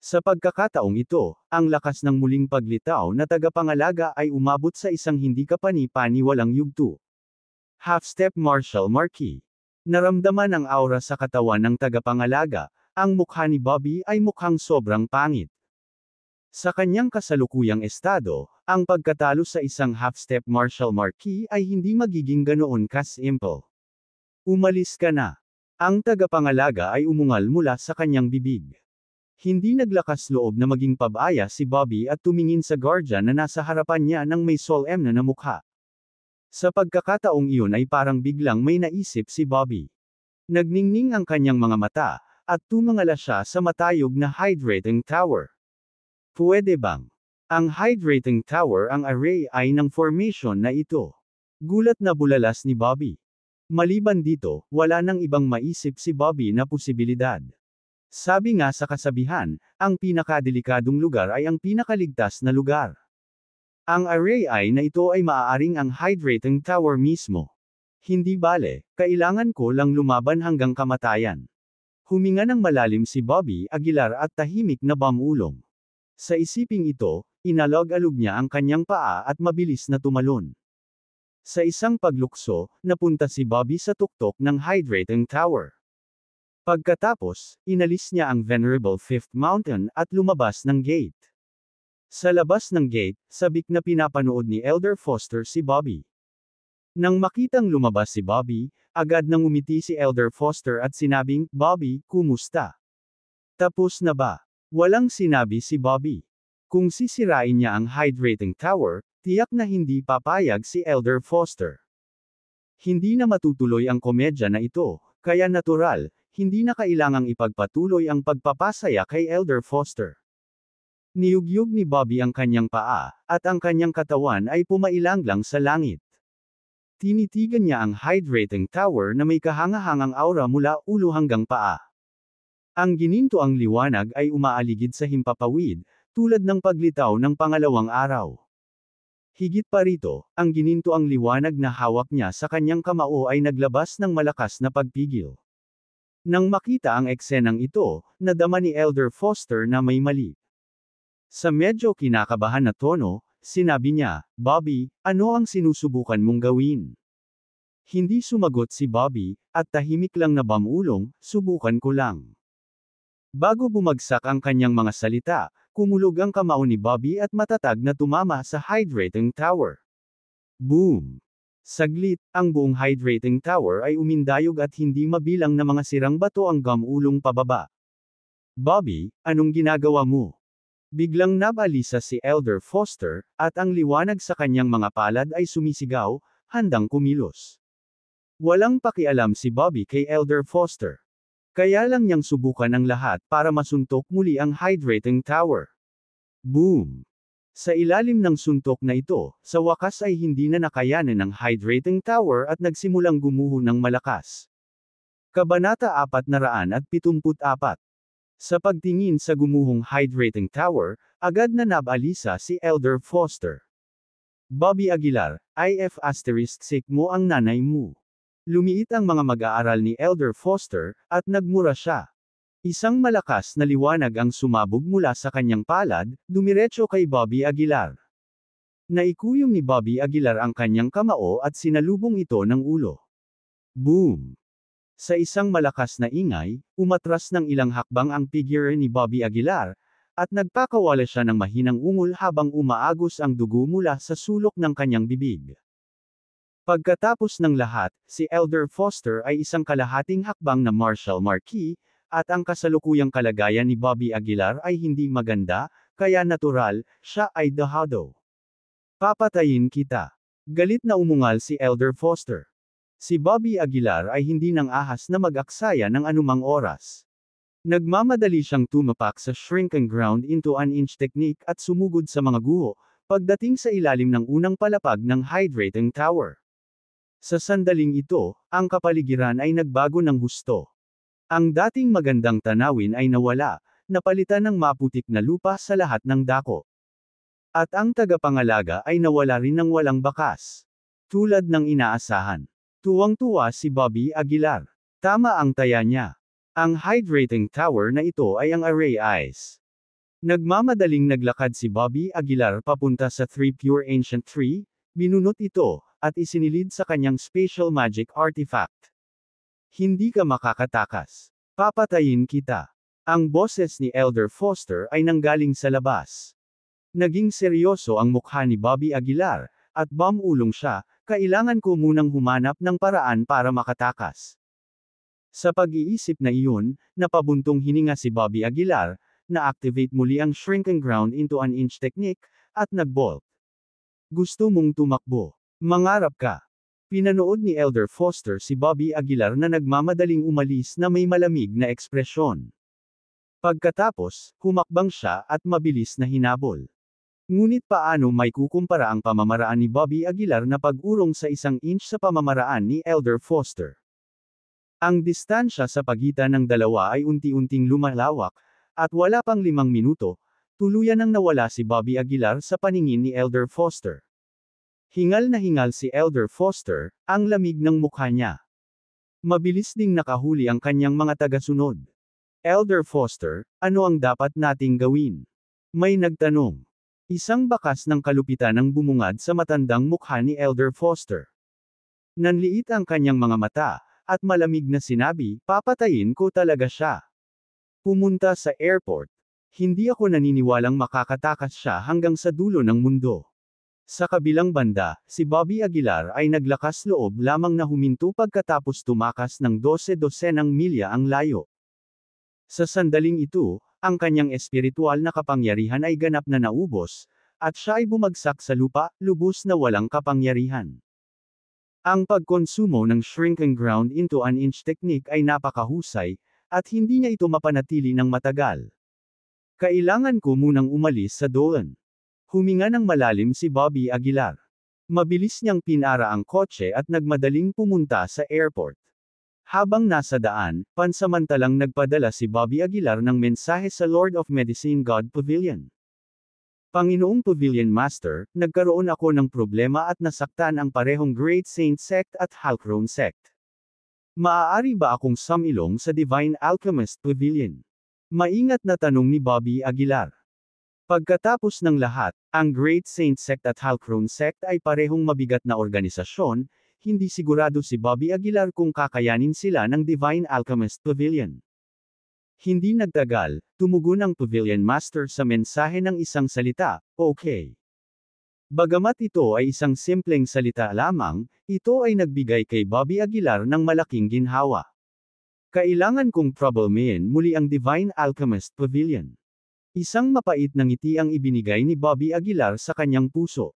Sa pagkakataong ito, ang lakas ng muling paglitaw na tagapangalaga ay umabot sa isang hindi kapani-paniwalang yugto. Half-step martial marquee. Naramdaman ang aura sa katawan ng tagapangalaga, ang mukha ni Bobby ay mukhang sobrang pangit. Sa kanyang kasalukuyang estado, ang pagkatalo sa isang half-step martial marquee ay hindi magiging ganoon ka-simple. Umalis ka na. Ang tagapangalaga ay umungal mula sa kanyang bibig. Hindi naglakas loob na maging pabaya si Bobby at tumingin sa guardian na nasa harapan niya ng may solemn na mukha. Sa pagkakataong iyon ay parang biglang may naisip si Bobby. Nagningning ang kanyang mga mata, at tumangala siya sa matayog na hydrating tower. Pwede bang? Ang hydrating tower ang Array Eye ng formation na ito. Gulat na bulalas ni Bobby. Maliban dito, wala nang ibang maisip si Bobby na posibilidad. Sabi nga sa kasabihan, ang pinakadelikadong lugar ay ang pinakaligtas na lugar. Ang Array Eye na ito ay maaaring ang hydrating tower mismo. Hindi bale, kailangan ko lang lumaban hanggang kamatayan. Huminga ng malalim si Bobby Aguilar at tahimik na bumulong. Sa isiping ito, inalog-alog niya ang kanyang paa at mabilis na tumalon. Sa isang paglukso, napunta si Bobby sa tuktok ng hydrating tower. Pagkatapos, inalis niya ang Venerable Fifth Mountain at lumabas ng gate. Sa labas ng gate, sabik na pinapanood ni Elder Foster si Bobby. Nang makitang lumabas si Bobby, agad nang umiti si Elder Foster at sinabing, "Bobby, kumusta? Tapos na ba?" Walang sinabi si Bobby. Kung sisirain niya ang hydrating tower, tiyak na hindi papayag si Elder Foster. Hindi na matutuloy ang komedya na ito, kaya natural, hindi na kailangang ipagpatuloy ang pagpapasaya kay Elder Foster. Niyugyug ni Bobby ang kanyang paa, at ang kanyang katawan ay pumailanglang sa langit. Tinitigan niya ang hydrating tower na may kahangahangang aura mula ulo hanggang paa. Ang ginintoang liwanag ay umaaligid sa himpapawid, tulad ng paglitaw ng pangalawang araw. Higit pa rito, ang ginintoang liwanag na hawak niya sa kanyang kamao ay naglabas ng malakas na pagpigil. Nang makita ang eksenang ito, nadama ni Elder Foster na may mali. Sa medyo kinakabahan na tono, sinabi niya, "Bobby, ano ang sinusubukan mong gawin?" Hindi sumagot si Bobby, at tahimik lang na bumulong, "Subukan ko lang." Bago bumagsak ang kanyang mga salita, kumulog ang kamao ni Bobby at matatag na tumama sa hydrating tower. Boom! Saglit, ang buong hydrating tower ay umindayog at hindi mabilang na mga sirang bato ang gumulong pababa. "Bobby, anong ginagawa mo?" Biglang nabalisa si Elder Foster, at ang liwanag sa kanyang mga palad ay sumisigaw, handang kumilos. Walang pakialam si Bobby kay Elder Foster. Kaya lang niyang subukan ang lahat para masuntok muli ang hydrating tower. Boom! Sa ilalim ng suntok na ito, sa wakas ay hindi na nakayanan ng hydrating tower at nagsimulang gumuho ng malakas. Kabanata 474. Sa pagtingin sa gumuhong hydrating tower, agad na nabalisa si Elder Foster. Bobby Aguilar, IF** mo ang nanay mo. Lumiit ang mga mag-aaral ni Elder Foster, at nagmura siya. Isang malakas na liwanag ang sumabog mula sa kanyang palad, dumiretso kay Bobby Aguilar. Naikuyom ni Bobby Aguilar ang kanyang kamao at sinalubong ito ng ulo. Boom! Sa isang malakas na ingay, umatras ng ilang hakbang ang figure ni Bobby Aguilar, at nagpakawala siya ng mahinang ungol habang umaagos ang dugo mula sa sulok ng kanyang bibig. Pagkatapos ng lahat, si Elder Foster ay isang kalahating hakbang na martial marquee, at ang kasalukuyang kalagayan ni Bobby Aguilar ay hindi maganda, kaya natural, siya ay dahado. Papatayin kita. Galit na umungal si Elder Foster. Si Bobby Aguilar ay hindi nang ahas na mag-aksaya ng anumang oras. Nagmamadali siyang tumapak sa shrink and ground into an inch technique at sumugod sa mga guho, pagdating sa ilalim ng unang palapag ng hydrating tower. Sa sandaling ito, ang kapaligiran ay nagbago ng husto. Ang dating magandang tanawin ay nawala, napalitan ng maputik na lupa sa lahat ng dako. At ang tagapangalaga ay nawala rin ng walang bakas. Tulad ng inaasahan. Tuwang-tuwa si Bobby Aguilar. Tama ang taya niya. Ang hydrating tower na ito ay ang Array Eyes. Nagmamadaling naglakad si Bobby Aguilar papunta sa Three Pure Ancient Tree, binunot ito, at isinilid sa kanyang special magic artifact. Hindi ka makakatakas. Papatayin kita. Ang boses ni Elder Foster ay nanggaling sa labas. Naging seryoso ang mukha ni Bobby Aguilar, at bumulong siya, kailangan ko munang humanap ng paraan para makatakas. Sa pag-iisip na iyon, napabuntong hininga si Bobby Aguilar, na-activate muli ang shrink and ground into an inch technique, at nag-bolt. Gusto mong tumakbo. Mangarap ka. Pinanood ni Elder Foster si Bobby Aguilar na nagmamadaling umalis na may malamig na ekspresyon. Pagkatapos, humakbang siya at mabilis na hinabol. Ngunit paano may kukumpara ang pamamaraan ni Bobby Aguilar na pag-urong sa 1 inch sa pamamaraan ni Elder Foster? Ang distansya sa pagitan ng dalawa ay unti-unting lumalawak, at wala pang 5 minuto, tuluyan nang nawala si Bobby Aguilar sa paningin ni Elder Foster. Hingal na hingal si Elder Foster, ang lamig ng mukha niya. Mabilis ding nakahuli ang kanyang mga tagasunod. Elder Foster, ano ang dapat nating gawin? May nagtanong. Isang bakas ng kalupitan ang bumungad sa matandang mukha ni Elder Foster. Nanliit ang kanyang mga mata, at malamig na sinabi, papatayin ko talaga siya. Pumunta sa airport. Hindi ako naniniwalang makakatakas siya hanggang sa dulo ng mundo. Sa kabilang banda, si Bobby Aguilar ay naglakas loob lamang na huminto pagkatapos tumakas ng 12 milya ang layo. Sa sandaling ito, ang kanyang espiritual na kapangyarihan ay ganap na naubos, at siya ay bumagsak sa lupa, lubos na walang kapangyarihan. Ang pagkonsumo ng shrink and ground into an inch technique ay napakahusay, at hindi niya ito mapanatili ng matagal. Kailangan ko munang umalis sa doon. Huminga ng malalim si Bobby Aguilar. Mabilis niyang pinara ang kotse at nagmadaling pumunta sa airport. Habang nasa daan, pansamantalang nagpadala si Bobby Aguilar ng mensahe sa Lord of Medicine God Pavilion. Panginoong Pavilion Master, nagkaroon ako ng problema at nasaktan ang parehong Great Saint Sect at Halcrone Sect. Maaari ba akong sumilong sa Divine Alchemist Pavilion? Maingat na tanong ni Bobby Aguilar. Pagkatapos ng lahat, ang Great Saint Sect at Halcrone Sect ay parehong mabigat na organisasyon, hindi sigurado si Bobby Aguilar kung kakayanin sila ng Divine Alchemist Pavilion. Hindi nagtagal, tumugon ang Pavilion Master sa mensahe ng isang salita, okay. Bagamat ito ay isang simpleng salita lamang, ito ay nagbigay kay Bobby Aguilar ng malaking ginhawa. Kailangan kong problemahin muli ang Divine Alchemist Pavilion. Isang mapait na ngiti ang ibinigay ni Bobby Aguilar sa kanyang puso.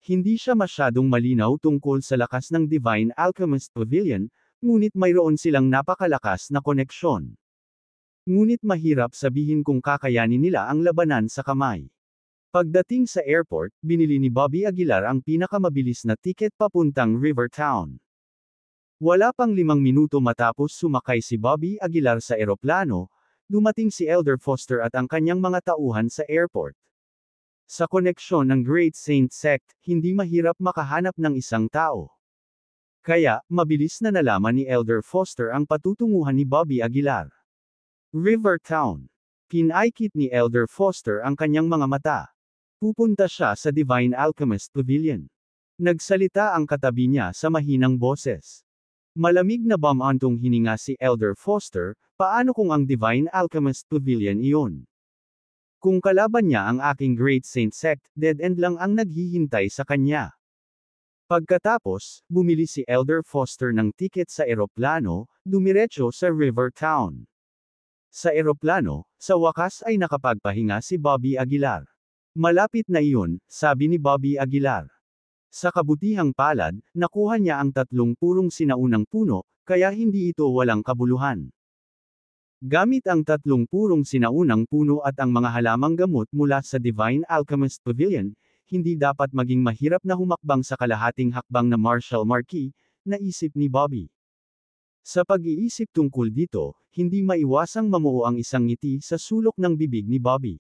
Hindi siya masyadong malinaw tungkol sa lakas ng Divine Alchemist Pavilion, ngunit mayroon silang napakalakas na koneksyon. Ngunit mahirap sabihin kung kakayanin nila ang labanan sa kamay. Pagdating sa airport, binili ni Bobby Aguilar ang pinakamabilis na tiket papuntang Rivertown. Wala pang 5 minuto matapos sumakay si Bobby Aguilar sa eroplano, dumating si Elder Foster at ang kanyang mga tauhan sa airport. Sa koneksyon ng Great Saint Sect, hindi mahirap makahanap ng isang tao. Kaya, mabilis na nalaman ni Elder Foster ang patutunguhan ni Bobby Aguilar. Rivertown. Pinaikit ni Elder Foster ang kanyang mga mata. Pupunta siya sa Divine Alchemist Pavilion. Nagsalita ang katabi niya sa mahinang boses. Malamig na bumantong hininga si Elder Foster, paano kung ang Divine Alchemist Pavilion iyon? Kung kalaban niya ang aking Great Saint Sect, dead end lang ang naghihintay sa kanya. Pagkatapos, bumili si Elder Foster ng tiket sa eroplano, dumiretso sa Rivertown. Sa eroplano, sa wakas ay nakapagpahinga si Bobby Aguilar. Malapit na iyon, sabi ni Bobby Aguilar. Sa kabutihang palad, nakuha niya ang 3 purong sinaunang puno, kaya hindi ito walang kabuluhan. Gamit ang 3 purong sinaunang puno at ang mga halamang gamot mula sa Divine Alchemist Pavilion, hindi dapat maging mahirap na humakbang sa kalahating hakbang na martial marquee, naisip ni Bobby. Sa pag-iisip tungkol dito, hindi maiwasang mamuo ang isang ngiti sa sulok ng bibig ni Bobby.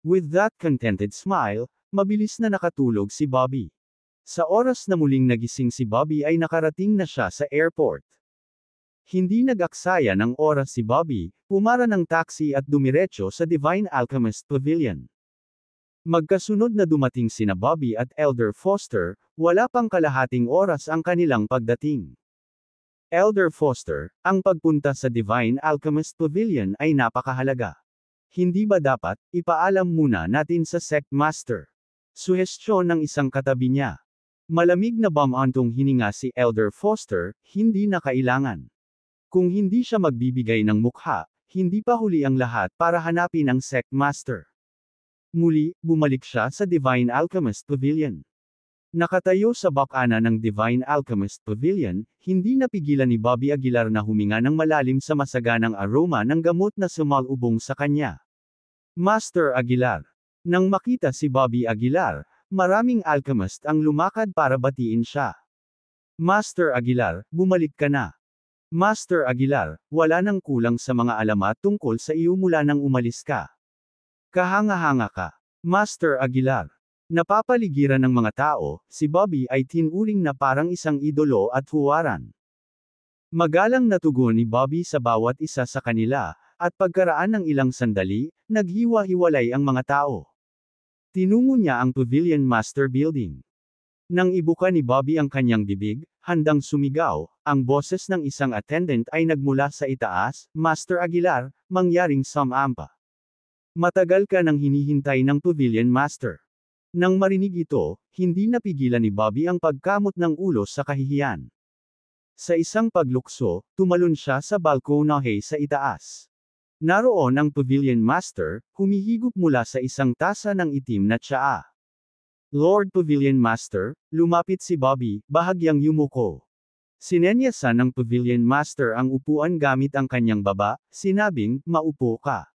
With that contented smile, mabilis na nakatulog si Bobby. Sa oras na muling nagising si Bobby ay nakarating na siya sa airport. Hindi nag-aksaya ng oras si Bobby, pumara ng taxi at dumiretso sa Divine Alchemist Pavilion. Magkasunod na dumating sina Bobby at Elder Foster, wala pang kalahating oras ang kanilang pagdating. Elder Foster, ang pagpunta sa Divine Alchemist Pavilion ay napakahalaga. Hindi ba dapat, ipaalam muna natin sa Sect Master? Suhestyon ng isang katabi niya. Malamig na bumantong hininga si Elder Foster, hindi na kailangan. Kung hindi siya magbibigay ng mukha, hindi pa huli ang lahat para hanapin ang Sect Master. Muli, bumalik siya sa Divine Alchemist Pavilion. Nakatayo sa bakana ng Divine Alchemist Pavilion, hindi napigilan ni Bobby Aguilar na huminga ng malalim sa masaganang aroma ng gamot na sumalubong sa kanya. Master Aguilar. Nang makita si Bobby Aguilar, maraming alchemist ang lumakad para batiin siya. Master Aguilar, bumalik ka na. Master Aguilar, wala nang kulang sa mga alamat tungkol sa iyo mula nang umalis ka. Kahanga-hanga ka. Master Aguilar. Napapaligiran ng mga tao, si Bobby ay tinuring na parang isang idolo at huwaran. Magalang na tugon ni Bobby sa bawat isa sa kanila, at pagkaraan ng ilang sandali, naghiwa-hiwalay ang mga tao. Tinungo niya ang Pavilion Master Building. Nang ibuka ni Bobby ang kanyang bibig, handang sumigaw, ang boses ng isang attendant ay nagmula sa itaas, Master Aguilar, mangyaring sumampa. Matagal ka nang hinihintay ng Pavilion Master. Nang marinig ito, hindi napigilan ni Bobby ang pagkamot ng ulo sa kahihiyan. Sa isang paglukso, tumalon siya sa balkonahe sa itaas. Naroon ang Pavilion Master, humihigop mula sa isang tasa ng itim na tsaa. Lord Pavilion Master, lumapit si Bobby, bahagyang yumuko. Sinenyasan ng Pavilion Master ang upuan gamit ang kanyang baba, sinabing, maupo ka.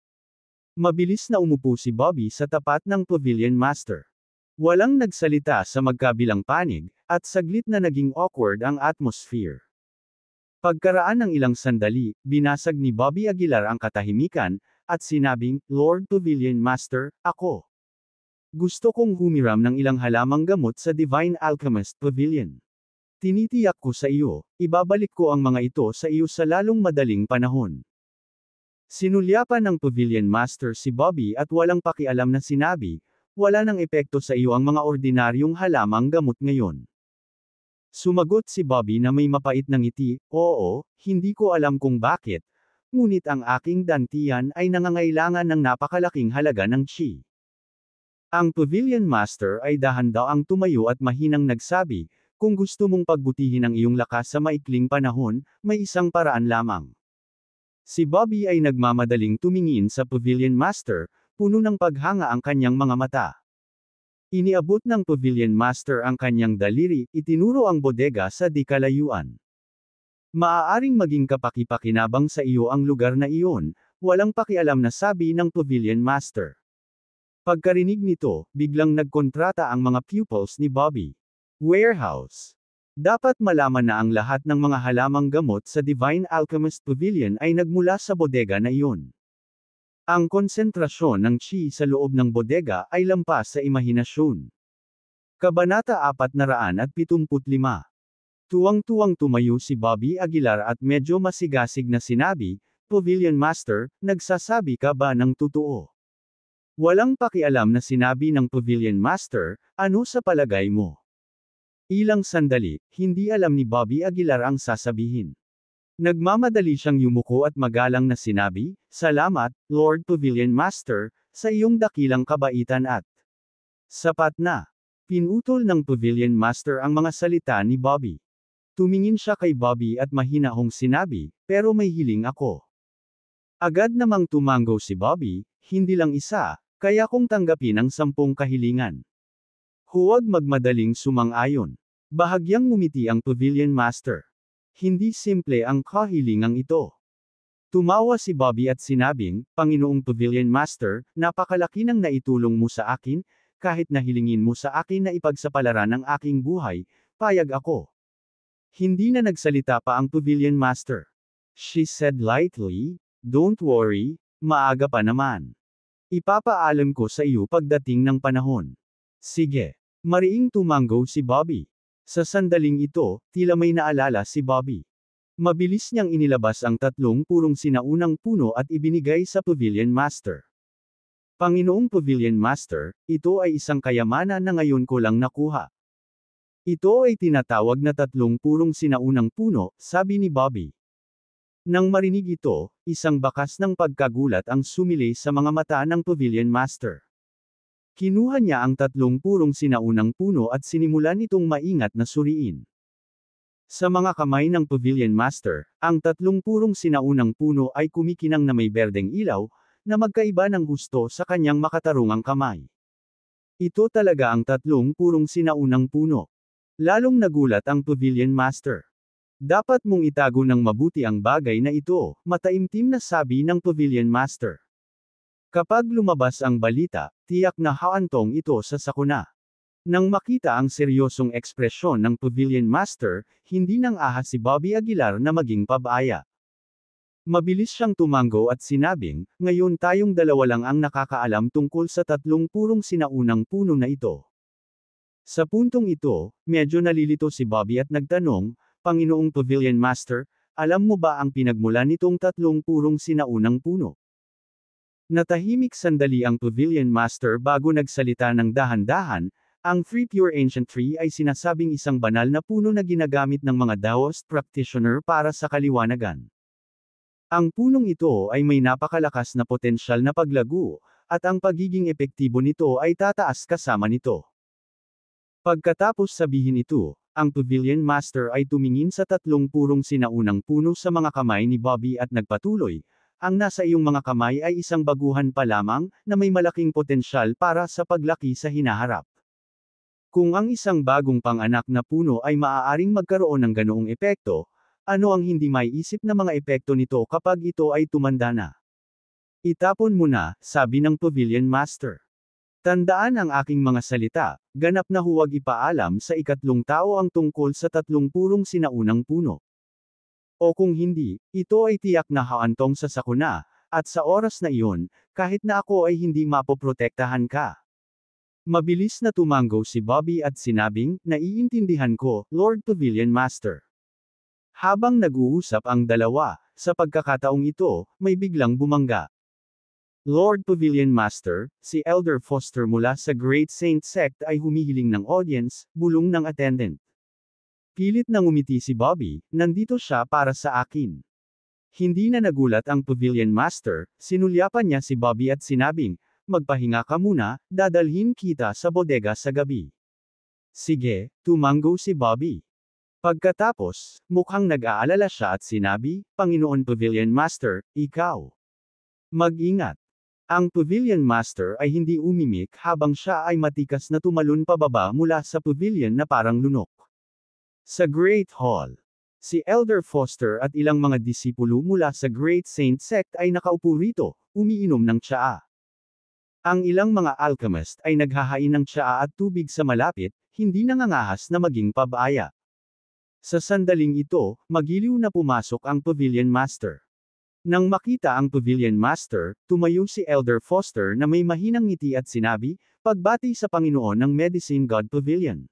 Mabilis na umupo si Bobby sa tapat ng Pavilion Master. Walang nagsalita sa magkabilang panig, at saglit na naging awkward ang atmosphere. Pagkaraan ng ilang sandali, binasag ni Bobby Aguilar ang katahimikan, at sinabing, Lord Pavilion Master, ako. Gusto kong humiram ng ilang halamang gamot sa Divine Alchemist Pavilion. Tinitiyak ko sa iyo, ibabalik ko ang mga ito sa iyo sa lalong madaling panahon. Sinulyapan ng Pavilion Master si Bobby at walang pakialam na sinabi, wala nang epekto sa iyo ang mga ordinaryong halamang gamot ngayon. Sumagot si Bobby na may mapait na ngiti, oo, hindi ko alam kung bakit, ngunit ang aking dantian ay nangangailangan ng napakalaking halaga ng chi. Ang Pavilion Master ay dahan-daang tumayo at mahinang nagsabi, kung gusto mong pagbutihin ang iyong lakas sa maikling panahon, may isang paraan lamang. Si Bobby ay nagmamadaling tumingin sa Pavilion Master, puno ng paghanga ang kanyang mga mata. Iniabot ng Pavilion Master ang kanyang daliri, itinuro ang bodega sa di kalayuan. Maaaring maging kapaki-pakinabang sa iyo ang lugar na iyon, walang pakialam na sabi ng Pavilion Master. Pagkarinig nito, biglang nagkontrata ang mga pupils ni Bobby. Warehouse. Dapat malaman na ang lahat ng mga halamang gamot sa Divine Alchemist Pavilion ay nagmula sa bodega na iyon. Ang konsentrasyon ng chi sa loob ng bodega ay lampas sa imahinasyon. Kabanata 475. Tuwang-tuwang tumayo si Bobby Aguilar at medyo masigasig na sinabi, "Pavilion Master, nagsasabi ka ba ng totoo?" Walang pakialam na sinabi ng Pavilion Master, "Ano sa palagay mo?" Ilang sandali, hindi alam ni Bobby Aguilar ang sasabihin. Nagmamadali siyang yumuko at magalang na sinabi, "Salamat, Lord Pavilion Master, sa iyong dakilang kabaitan at sapat na." Pinutol ng Pavilion Master ang mga salita ni Bobby. Tumingin siya kay Bobby at mahinahong sinabi, "Pero may hiling ako." Agad namang tumango si Bobby, "Hindi lang isa, kaya kong tanggapin ang 10 kahilingan." Huwag magmadaling sumang-ayon. Bahagyang ngumiti ang Pavilion Master. Hindi simple ang kahilingang ito. Tumawa si Bobby at sinabing, "Panginoong Pavilion Master, napakalaki ng naitulong mo sa akin, kahit na hilingin mo sa akin na ipagsapalaran ang aking buhay, payag ako." Hindi na nagsalita pa ang Pavilion Master. She said lightly, "Don't worry, maaga pa naman. Ipapaalam ko sa iyo pagdating ng panahon." Sige. Mariing tumango si Bobby. Sa sandaling ito, tila may naalala si Bobby. Mabilis niyang inilabas ang 3 purong sinaunang puno at ibinigay sa Pavilion Master. "Panginoong Pavilion Master, ito ay isang kayamanan na ngayon ko lang nakuha." "Ito ay tinatawag na 3 purong sinaunang puno," sabi ni Bobby. Nang marinig ito, isang bakas ng pagkagulat ang sumilay sa mga mata ng Pavilion Master. Kinuha niya ang 3 purong sinaunang puno at sinimulan itong maingat na suriin. Sa mga kamay ng Pavilion Master, ang 3 purong sinaunang puno ay kumikinang na may berdeng ilaw, na magkaiba ng husto sa kanyang makatarungang kamay. Ito talaga ang 3 purong sinaunang puno. Lalong nagulat ang Pavilion Master. "Dapat mong itago ng mabuti ang bagay na ito," mataimtim na sabi ng Pavilion Master. "Kapag lumabas ang balita, tiyak na haantong ito sa sakuna." Nang makita ang seryosong ekspresyon ng Pavilion Master, hindi nang ahas si Bobby Aguilar na maging pabaya. Mabilis siyang tumango at sinabing, "Ngayon tayong dalawa lang ang nakakaalam tungkol sa 3 purong sinaunang puno na ito." Sa puntong ito, medyo nalilito si Bobby at nagtanong, "Panginoong Pavilion Master, alam mo ba ang pinagmulan nitong 3 purong sinaunang puno?" Natahimik sandali ang Pavilion Master bago nagsalita ng dahan-dahan, "Ang 3 pure ancient tree ay sinasabing isang banal na puno na ginagamit ng mga Taoist practitioner para sa kaliwanagan. Ang punong ito ay may napakalakas na potensyal na paglago, at ang pagiging epektibo nito ay tataas kasama nito." Pagkatapos sabihin ito, ang Pavilion Master ay tumingin sa 3 purong sinaunang puno sa mga kamay ni Bobby at nagpatuloy, "Ang nasa iyong mga kamay ay isang baguhan pa lamang, na may malaking potensyal para sa paglaki sa hinaharap. Kung ang isang bagong panganak na puno ay maaaring magkaroon ng ganoong epekto, ano ang hindi maiisip na mga epekto nito kapag ito ay tumanda na? Itapon mo na," sabi ng Pavilion Master. "Tandaan ang aking mga salita, ganap na huwag ipaalam sa ikatlong tao ang tungkol sa 3 purong sinaunang puno. O kung hindi, ito ay tiyak na haantong sa sakuna, at sa oras na iyon, kahit na ako ay hindi mapoprotektahan ka." Mabilis na tumango si Bobby at sinabing, "Naiintindihan ko, Lord Pavilion Master." Habang nag-uusap ang dalawa, sa pagkakataong ito, may biglang bumangga. "Lord Pavilion Master, si Elder Foster mula sa Great Saint Sect ay humihiling ng audience," bulong ng attendant. Pilit na ngumiti si Bobby, "Nandito siya para sa akin." Hindi na nagulat ang Pavilion Master, sinulyapan niya si Bobby at sinabing, "Magpahinga ka muna, dadalhin kita sa bodega sa gabi." "Sige," tumango si Bobby. Pagkatapos, mukhang nag-aalala siya at sinabi, Panginoon Pavilion Master, ikaw. Mag-ingat. Ang Pavilion Master ay hindi umimik habang siya ay matikas na tumalon pababa mula sa pavilion na parang lunok. Sa Great Hall, si Elder Foster at ilang mga disipulo mula sa Great Saint Sect ay nakaupo rito, umiinom ng tsaa. Ang ilang mga alchemist ay naghahain ng tsaa at tubig sa malapit, hindi nangangahas na maging pabaya. Sa sandaling ito, magiliw na pumasok ang Pavilion Master. Nang makita ang Pavilion Master, tumayo si Elder Foster na may mahinang ngiti at sinabi, pagbati sa Panginoon ng Medicine God Pavilion.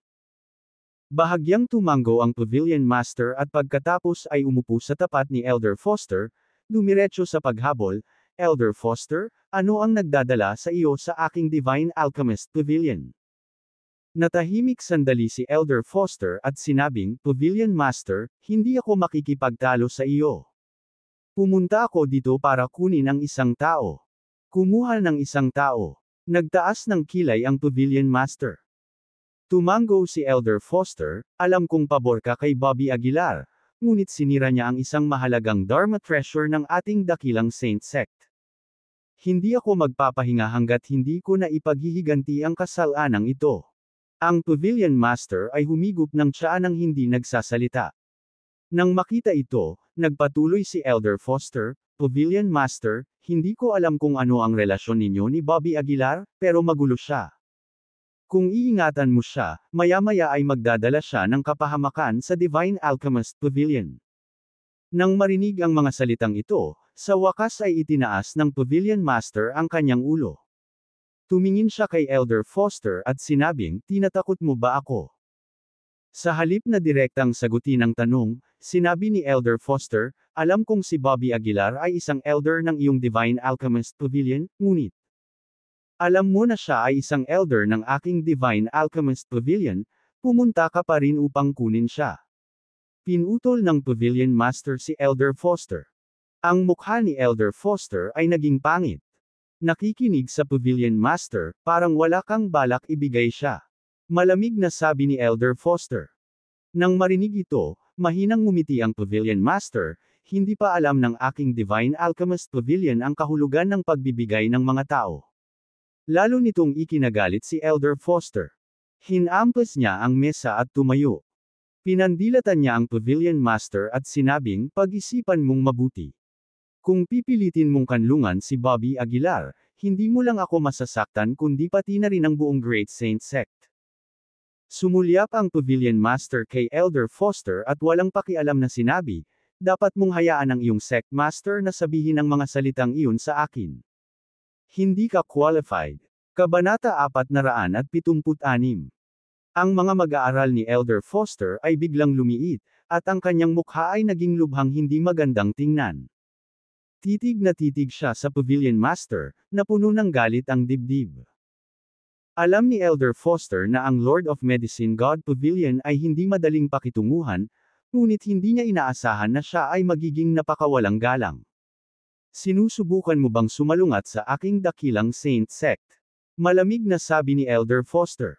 Bahagyang tumango ang Pavilion Master at pagkatapos ay umupo sa tapat ni Elder Foster, dumiretso sa paghabol, Elder Foster, ano ang nagdadala sa iyo sa aking Divine Alchemist Pavilion? Natahimik sandali si Elder Foster at sinabing, Pavilion Master, hindi ako makikipagtalo sa iyo. Pumunta ako dito para kunin ang isang tao. Kumuha ng isang tao. Nagtaas ng kilay ang Pavilion Master. Tumango si Elder Foster, alam kong pabor ka kay Bobby Aguilar, ngunit sinira niya ang isang mahalagang Dharma treasure ng ating dakilang Saint Sect. Hindi ako magpapahinga hanggat hindi ko na ipaghihiganti ang kasalanang ito. Ang Pavilion Master ay humigop ng tsaa nang hindi nagsasalita. Nang makita ito, nagpatuloy si Elder Foster, Pavilion Master, hindi ko alam kung ano ang relasyon ninyo ni Bobby Aguilar, pero magulo siya. Kung iingatan mo siya, maya-maya ay magdadala siya ng kapahamakan sa Divine Alchemist Pavilion. Nang marinig ang mga salitang ito, sa wakas ay itinaas ng Pavilion Master ang kanyang ulo. Tumingin siya kay Elder Foster at sinabing, tinatakot mo ba ako? Sa halip na direktang sagutin ang tanong, sinabi ni Elder Foster, alam kong si Bobby Aguilar ay isang elder ng iyong Divine Alchemist Pavilion, ngunit alam mo na siya ay isang elder ng aking Divine Alchemist Pavilion, pumunta ka pa rin upang kunin siya. Pinutol ng Pavilion Master si Elder Foster. Ang mukha ni Elder Foster ay naging pangit. Nakikinig sa Pavilion Master, parang wala kang balak ibigay siya. Malamig na sabi ni Elder Foster. Nang marinig ito, mahinang ngumiti ang Pavilion Master, hindi pa alam ng aking Divine Alchemist Pavilion ang kahulugan ng pagbibigay ng mga tao. Lalo nitong ikinagalit si Elder Foster. Hinampas niya ang mesa at tumayo. Pinandilatan niya ang Pavilion Master at sinabing, pag-isipan mong mabuti. Kung pipilitin mong kanlungan si Bobby Aguilar, hindi mo lang ako masasaktan kundi pati na rin ang buong Great Saint Sect. Sumulyap ang Pavilion Master kay Elder Foster at walang pakialam na sinabi, dapat mong hayaan ang iyong Sect Master na sabihin ang mga salitang iyon sa akin. Hindi ka qualified. Kabanata 476. Ang mga mag-aaral ni Elder Foster ay biglang lumiit, at ang kanyang mukha ay naging lubhang hindi magandang tingnan. Titig na titig siya sa Pavilion Master, na puno ng galit ang dibdib. Alam ni Elder Foster na ang Lord of Medicine God Pavilion ay hindi madaling pakitunguhan, ngunit hindi niya inaasahan na siya ay magiging napakawalang galang. Sinusubukan mo bang sumalungat sa aking dakilang Saint Sect? Malamig na sabi ni Elder Foster.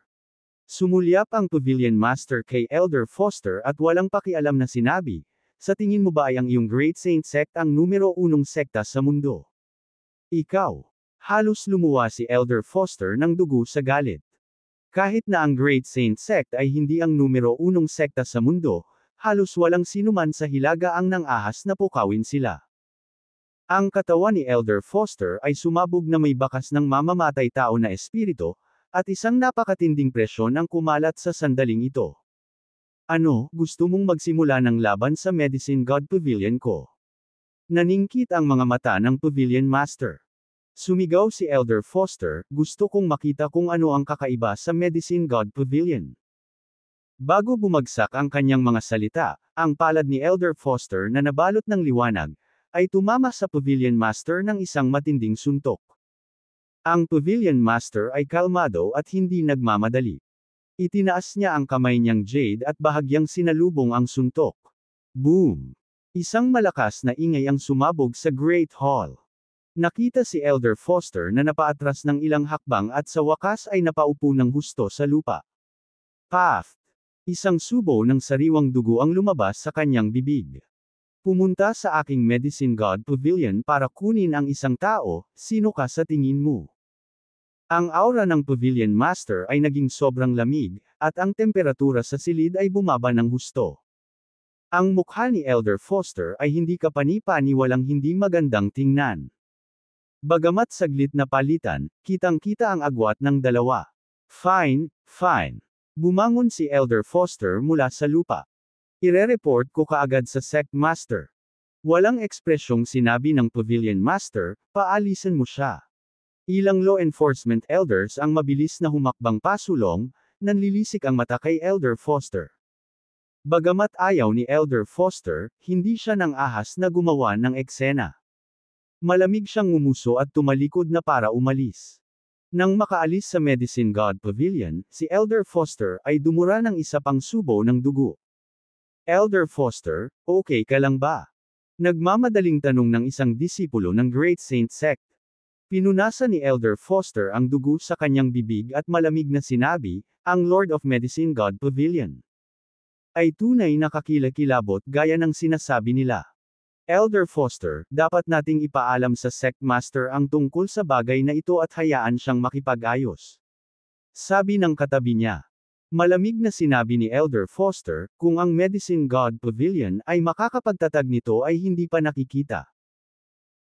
Sumulyap ang Pavilion Master kay Elder Foster at walang pakialam na sinabi, sa tingin mo ba ay ang iyong Great Saint Sect ang numero 1 sekta sa mundo? Ikaw. Halos lumuwa si Elder Foster ng dugo sa galit. Kahit na ang Great Saint Sect ay hindi ang numero 1 sekta sa mundo, halos walang sinuman sa Hilaga ang nang-ahas na pukawin sila. Ang katawan ni Elder Foster ay sumabog na may bakas ng mamamatay tao na espiritu, at isang napakatinding presyon ang kumalat sa sandaling ito. Ano, gusto mong magsimula ng laban sa Medicine God Pavilion ko? Naningkit ang mga mata ng Pavilion Master. Sumigaw si Elder Foster, gusto kong makita kung ano ang kakaiba sa Medicine God Pavilion. Bago bumagsak ang kanyang mga salita, ang palad ni Elder Foster na nabalot ng liwanag, ay tumama sa Pavilion Master ng isang matinding suntok. Ang Pavilion Master ay kalmado at hindi nagmamadali. Itinaas niya ang kamay niyang jade at bahagyang sinalubong ang suntok. Boom! Isang malakas na ingay ang sumabog sa Great Hall. Nakita si Elder Foster na napaatras ng ilang hakbang at sa wakas ay napaupo ng husto sa lupa. Path! Isang subo ng sariwang dugo ang lumabas sa kanyang bibig. Pumunta sa aking Medicine God Pavilion para kunin ang isang tao, sino ka sa tingin mo? Ang aura ng Pavilion Master ay naging sobrang lamig, at ang temperatura sa silid ay bumaba ng husto. Ang mukha ni Elder Foster ay hindi kapani-paniwalang hindi magandang tingnan. Bagamat saglit na palitan, kitang-kita ang agwat ng dalawa. Fine, fine. Bumangon si Elder Foster mula sa lupa. Ire-report ko kaagad sa Sect Master. Walang ekspresyong sinabi ng Pavilion Master, paalisan mo siya. Ilang law enforcement elders ang mabilis na humakbang pasulong, nanlilisik ang mata kay Elder Foster. Bagamat ayaw ni Elder Foster, hindi siya nang ahas na gumawa ng eksena. Malamig siyang ngumuso at tumalikod na para umalis. Nang makaalis sa Medicine God Pavilion, si Elder Foster ay dumura ng isa pang subo ng dugo. Elder Foster, okay ka lang ba? Nagmamadaling tanong ng isang disipulo ng Great Saint Sect. Pinunasan ni Elder Foster ang dugo sa kanyang bibig at malamig na sinabi, ang Lord of Medicine God Pavilion ay tunay na kakilakilabot gaya ng sinasabi nila. Elder Foster, dapat nating ipaalam sa Sect Master ang tungkol sa bagay na ito at hayaan siyang makipag-ayos. Sabi ng katabi niya. Malamig na sinabi ni Elder Foster, kung ang Medicine God Pavilion ay makakapagtatag nito ay hindi pa nakikita.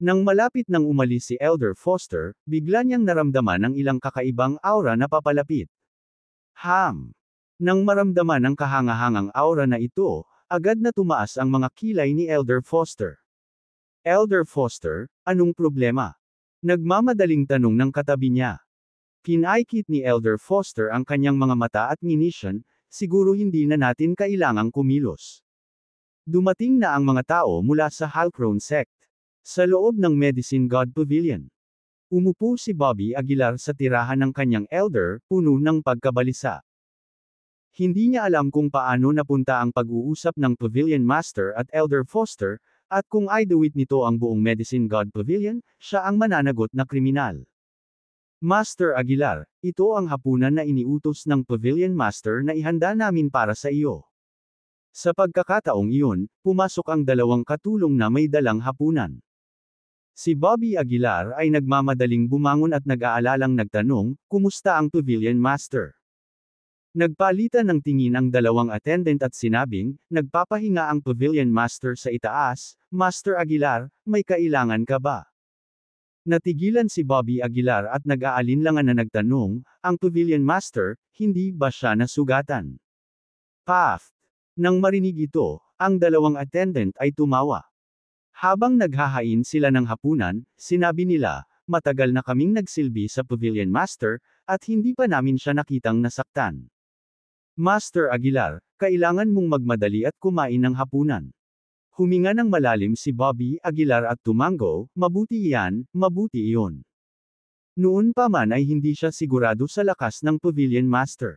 Nang malapit nang umalis si Elder Foster, bigla niyang naramdaman ang ilang kakaibang aura na papalapit. Nang maramdaman ang kahangahangang aura na ito, agad na tumaas ang mga kilay ni Elder Foster. Elder Foster, anong problema? Nagmamadaling tanong ng katabi niya. Pinaikit ni Elder Foster ang kanyang mga mata at nginisyan, siguro hindi na natin kailangang kumilos. Dumating na ang mga tao mula sa Halcrone Sect. Sa loob ng Medicine God Pavilion. Umupo si Bobby Aguilar sa tirahan ng kanyang elder, puno ng pagkabalisa. Hindi niya alam kung paano napunta ang pag-uusap ng Pavilion Master at Elder Foster, at kung idawit nito ang buong Medicine God Pavilion, siya ang mananagot na kriminal. Master Aguilar, ito ang hapunan na iniutos ng Pavilion Master na ihanda namin para sa iyo. Sa pagkakataong iyon, pumasok ang dalawang katulong na may dalang hapunan. Si Bobby Aguilar ay nagmamadaling bumangon at nag-aalalang nagtanong, kumusta ang Pavilion Master? Nagpalitan ng tingin ang dalawang attendant at sinabing, nagpapahinga ang Pavilion Master sa itaas, Master Aguilar, may kailangan ka ba? Natigilan si Bobby Aguilar at nag-aalinlangan na nagtanong, ang Pavilion Master, hindi ba siya nasugatan? Paf! Nang marinig ito, ang dalawang attendant ay tumawa. Habang naghahain sila ng hapunan, sinabi nila, matagal na kaming nagsilbi sa Pavilion Master, at hindi pa namin siya nakitang nasaktan. Master Aguilar, kailangan mong magmadali at kumain ng hapunan. Huminga ng malalim si Bobby Aguilar at tumango, mabuti iyan, mabuti iyon. Noon pa man ay hindi siya sigurado sa lakas ng Pavilion Master.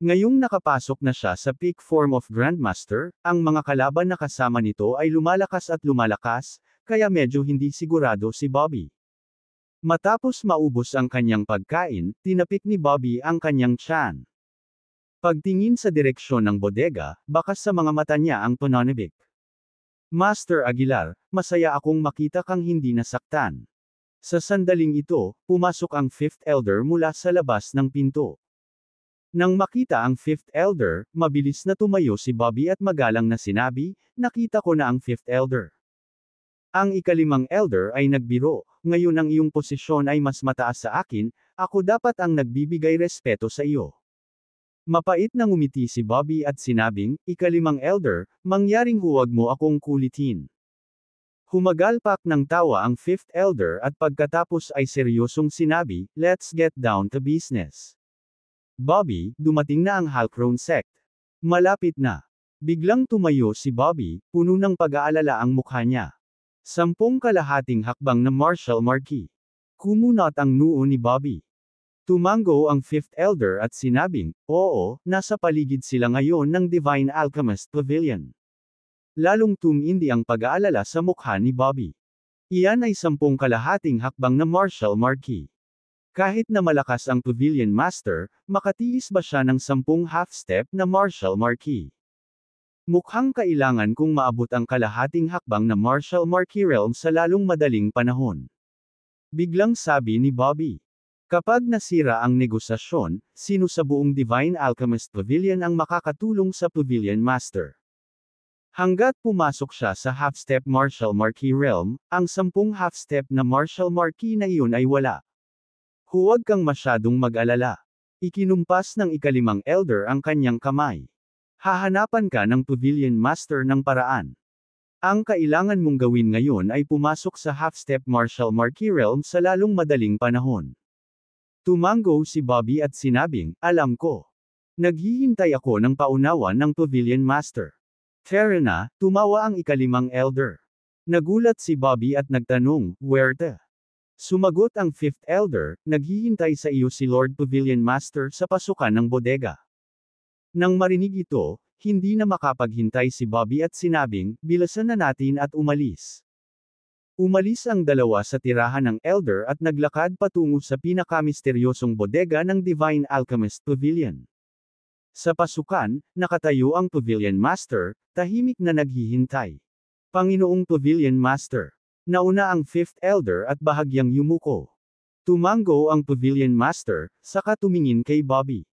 Ngayong nakapasok na siya sa peak form of Grandmaster, ang mga kalaban na kasama nito ay lumalakas at lumalakas, kaya medyo hindi sigurado si Bobby. Matapos maubos ang kanyang pagkain, tinapik ni Bobby ang kanyang tiyan. Pagtingin sa direksyon ng bodega, bakas sa mga mata niya ang pananabik. Master Aguilar, masaya akong makita kang hindi nasaktan. Sa sandaling ito, pumasok ang Fifth Elder mula sa labas ng pinto. Nang makita ang Fifth Elder, mabilis na tumayo si Bobby at magalang na sinabi, nakita ko na ang Fifth Elder. Ang ikalimang Elder ay nagbiro, ngayon ang iyong posisyon ay mas mataas sa akin, ako dapat ang nagbibigay respeto sa iyo. Mapait na ngumiti si Bobby at sinabing, ikalimang Elder, mangyaring huwag mo akong kulitin. Humagalpak ng tawa ang Fifth Elder at pagkatapos ay seryosong sinabi, let's get down to business. Bobby, dumating na ang Halcrone Sect. Malapit na. Biglang tumayo si Bobby, puno ng pag-aalala ang mukha niya. 10 kalahating hakbang na martial marquee. Kumunot ang noo ni Bobby. Tumango ang Fifth Elder at sinabing, oo, nasa paligid sila ngayon ng Divine Alchemist Pavilion. Lalong tumindi ang pag-aalala sa mukha ni Bobby. Iyan ay 10 kalahating hakbang na martial marquee. Kahit na malakas ang Pavilion Master, makatiis ba siya ng 10 half-step na Martial Marquee? Mukhang kailangan kong maabot ang kalahating hakbang na Martial Marquee Realm sa lalong madaling panahon. Biglang sabi ni Bobby. Kapag nasira ang negosasyon, sino sa buong Divine Alchemist Pavilion ang makakatulong sa Pavilion Master? Hanggat pumasok siya sa half-step Martial Marquee Realm, ang 10 half-step na Martial Marquee na iyon ay wala. Huwag kang masyadong mag-alala. Ikinumpas ng ikalimang Elder ang kanyang kamay. Hahanapan ka ng Pavilion Master ng paraan. Ang kailangan mong gawin ngayon ay pumasok sa half-step Martial Marquee Realm sa lalong madaling panahon. Tumango si Bobby at sinabing, alam ko. Naghihintay ako ng paunawa ng Pavilion Master. Fair na, tumawa ang ikalimang Elder. Nagulat si Bobby at nagtanong, where the? Sumagot ang fifth Elder, naghihintay sa iyo si Lord Pavilion Master sa pasukan ng bodega. Nang marinig ito, hindi na makapaghintay si Bobby at sinabing, bilasan na natin at umalis. Umalis ang dalawa sa tirahan ng Elder at naglakad patungo sa pinakamisteryosong bodega ng Divine Alchemist Pavilion. Sa pasukan, nakatayo ang Pavilion Master, tahimik na naghihintay. Panginoong Pavilion Master. Nauna ang fifth Elder at bahagyang yumuko. Tumango ang Pavilion Master, saka tumingin kay Bobby.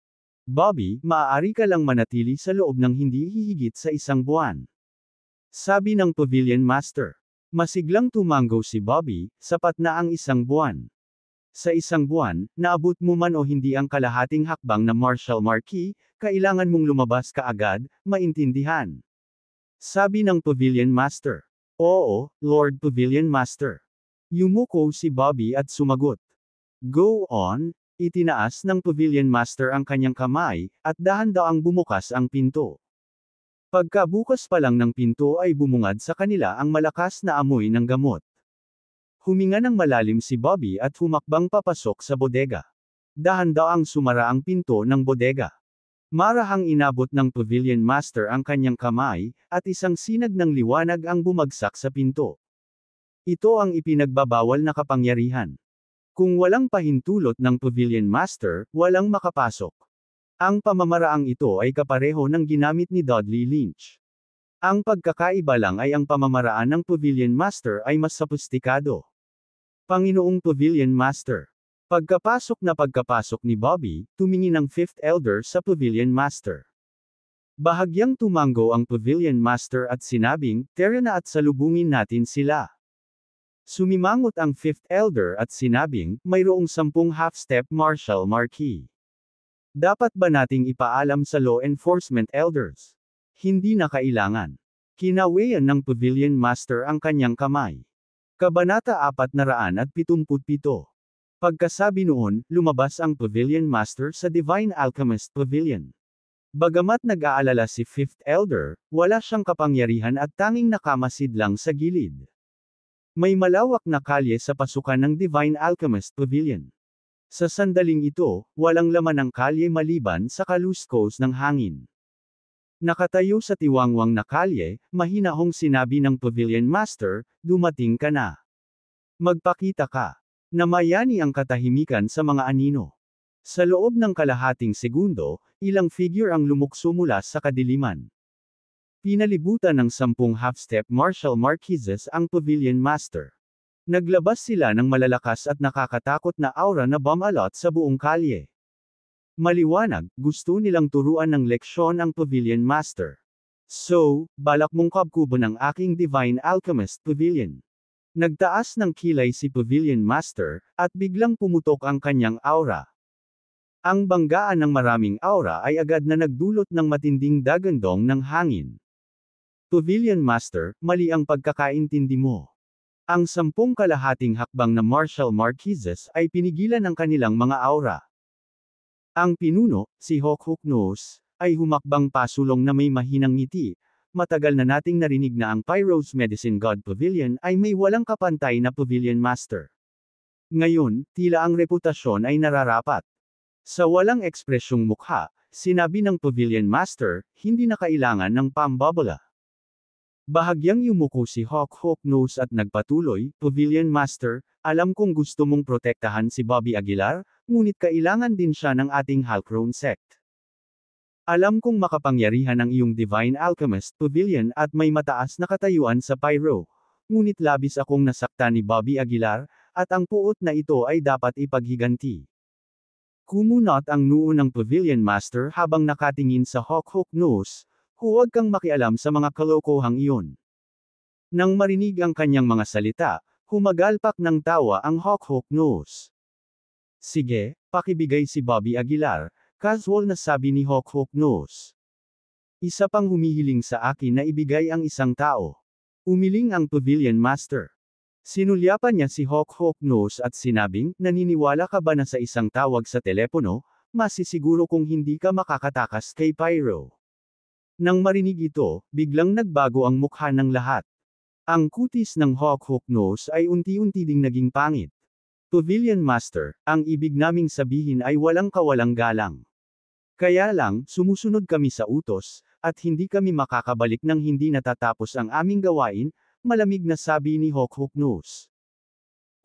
Bobby, maaari ka lang manatili sa loob ng hindi hihigit sa 1 buwan. Sabi ng Pavilion Master. Masiglang tumango si Bobby, sapat na ang 1 buwan. Sa 1 buwan, naabot mo man o hindi ang kalahating hakbang na Martial Marquee, kailangan mong lumabas kaagad, maintindihan. Sabi ng Pavilion Master. Oo, Lord Pavilion Master. Yumuko si Bobby at sumagot. Go on, itinaas ng Pavilion Master ang kanyang kamay, at dahan-daang bumukas ang pinto. Pagkabukas pa lang ng pinto ay bumungad sa kanila ang malakas na amoy ng gamot. Huminga ng malalim si Bobby at humakbang papasok sa bodega. Dahan-daang sumara ang pinto ng bodega. Marahang inabot ng Pavilion Master ang kanyang kamay, at isang sinag ng liwanag ang bumagsak sa pinto. Ito ang ipinagbabawal na kapangyarihan. Kung walang pahintulot ng Pavilion Master, walang makapasok. Ang pamamaraang ito ay kapareho ng ginamit ni Dudley Lynch. Ang pagkakaiba lang ay ang pamamaraan ng Pavilion Master ay mas sophisticado. Panginoong Pavilion Master. Pagkapasok ni Bobby, tumingin ang fifth Elder sa Pavilion Master. Bahagyang tumango ang Pavilion Master at sinabing, tara na at salubungin natin sila. Sumimangot ang fifth Elder at sinabing, mayroong 10 half-step Martial Marquee. Dapat ba nating ipaalam sa law enforcement elders? Hindi na kailangan. Kinawayan ng Pavilion Master ang kanyang kamay. Kabanata 477. Pagkasabi noon, lumabas ang Pavilion Master sa Divine Alchemist Pavilion. Bagamat nag-aalala si fifth Elder, wala siyang kapangyarihan at tanging nakamasid lang sa gilid. May malawak na kalye sa pasukan ng Divine Alchemist Pavilion. Sa sandaling ito, walang laman ang kalye maliban sa kaluskos ng hangin. Nakatayo sa tiwangwang na kalye, mahinahong sinabi ng Pavilion Master, dumating ka na. Magpakita ka. Namayani ang katahimikan sa mga anino. Sa loob ng kalahating segundo, ilang figure ang lumukso mula sa kadiliman. Pinalibutan ng 10 half-step Martial Marquises ang Pavilion Master. Naglabas sila ng malalakas at nakakatakot na aura na bumalot sa buong kalye. Maliwanag, gusto nilang turuan ng leksyon ang Pavilion Master. So, balak mong kabkuban ang aking Divine Alchemist Pavilion. Nagtaas ng kilay si Pavilion Master, at biglang pumutok ang kanyang aura. Ang banggaan ng maraming aura ay agad na nagdulot ng matinding dagandong ng hangin. Pavilion Master, mali ang pagkakaintindi mo. Ang 10 kalahating hakbang na Martial Marquises ay pinigilan ng kanilang mga aura. Ang pinuno, si Hokhoknos, ay humakbang pasulong na may mahinang ngiti. Matagal na nating narinig na ang Pyro's Medicine God Pavilion ay may walang kapantay na Pavilion Master. Ngayon, tila ang reputasyon ay nararapat. Sa walang ekspresyong mukha, sinabi ng Pavilion Master, hindi na kailangan ng pambobola. Bahagyang yumuko si Hawk Nose at nagpatuloy, Pavilion Master, alam kong gusto mong protektahan si Bobby Aguilar, ngunit kailangan din siya ng ating Halcrone sect. Alam kong makapangyarihan ang iyong Divine Alchemist Pavilion at may mataas na katayuan sa Pyro, ngunit labis akong nasaktan ni Bobby Aguilar, at ang puot na ito ay dapat ipaghiganti. Kumunot ang noo ng Pavilion Master habang nakatingin sa Hawk Nose. Huwag kang makialam sa mga kalokohang iyon. Nang marinig ang kanyang mga salita, humagalpak ng tawa ang Hawk Nose. Sige, pakibigay si Bobby Aguilar, casual na sabi ni Hawk Nose. Isa pang humihiling sa akin na ibigay ang isang tao. Umiling ang Pavilion Master. Sinulyapan niya si Hawk Nose at sinabing, naniniwala ka ba na sa isang tawag sa telepono, masisiguro kung hindi ka makakatakas kay Pyro? Nang marinig ito, biglang nagbago ang mukha ng lahat. Ang kutis ng Hawk Nose ay unti-unti ding naging pangit. Pavilion Master, ang ibig naming sabihin ay walang kawalang galang. Kaya lang, sumusunod kami sa utos, at hindi kami makakabalik nang hindi natatapos ang aming gawain, malamig na sabi ni Hawk Nose.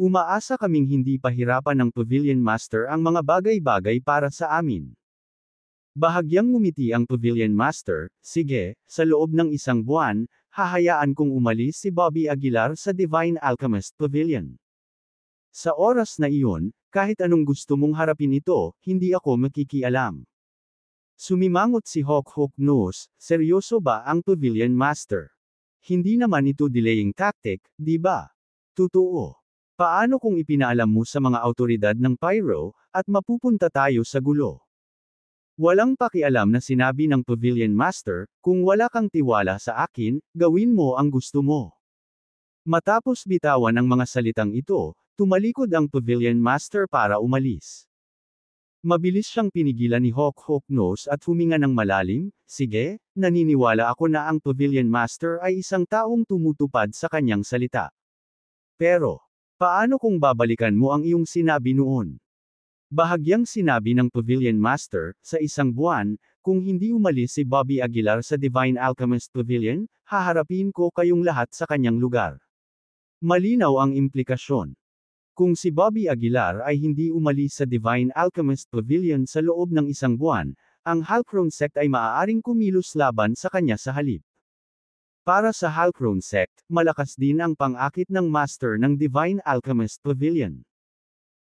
Umaasa kaming hindi pahirapan ng Pavilion Master ang mga bagay-bagay para sa amin. Bahagyang ngumiti ang Pavilion Master, sige, sa loob ng isang buwan, hahayaan kong umalis si Bobby Aguilar sa Divine Alchemist Pavilion. Sa oras na iyon, kahit anong gusto mong harapin ito, hindi ako makikialam. Sumimangot si Hawk Nose, seryoso ba ang Pavilion Master? Hindi naman ito delaying tactic, di ba? Totoo. Paano kung ipinaalam mo sa mga autoridad ng Pyro, at mapupunta tayo sa gulo? Walang pakialam na sinabi ng Pavilion Master, kung wala kang tiwala sa akin, gawin mo ang gusto mo. Matapos bitawan ang mga salitang ito, tumalikod ang Pavilion Master para umalis. Mabilis siyang pinigilan ni Hawk Nose at huminga ng malalim, sige, naniniwala ako na ang Pavilion Master ay isang taong tumutupad sa kanyang salita. Pero, paano kung babalikan mo ang iyong sinabi noon? Bahagyang sinabi ng Pavilion Master, sa isang buwan, kung hindi umalis si Bobby Aguilar sa Divine Alchemist Pavilion, haharapin ko kayong lahat sa kanyang lugar. Malinaw ang implikasyon. Kung si Bobby Aguilar ay hindi umalis sa Divine Alchemist Pavilion sa loob ng isang buwan, ang Halcrone sect ay maaaring kumilos laban sa kanya sa halip. Para sa Halcrone sect, malakas din ang pang-akit ng Master ng Divine Alchemist Pavilion.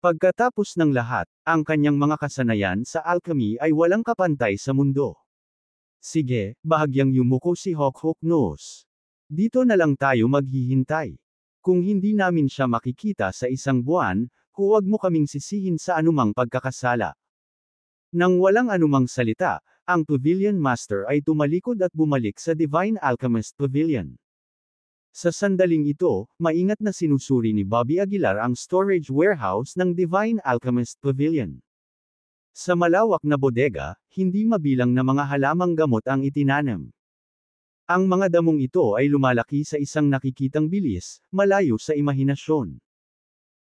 Pagkatapos ng lahat, ang kanyang mga kasanayan sa alchemy ay walang kapantay sa mundo. Sige, bahagyang yumuko si Hawk Nose. Dito na lang tayo maghihintay. Kung hindi namin siya makikita sa isang buwan, huwag mo kaming sisihin sa anumang pagkakasala. Nang walang anumang salita, ang Pavilion Master ay tumalikod at bumalik sa Divine Alchemist Pavilion. Sa sandaling ito, maingat na sinusuri ni Bobby Aguilar ang storage warehouse ng Divine Alchemist Pavilion. Sa malawak na bodega, hindi mabilang na mga halamang gamot ang itinanam. Ang mga damong ito ay lumalaki sa isang nakikitang bilis, malayo sa imahinasyon.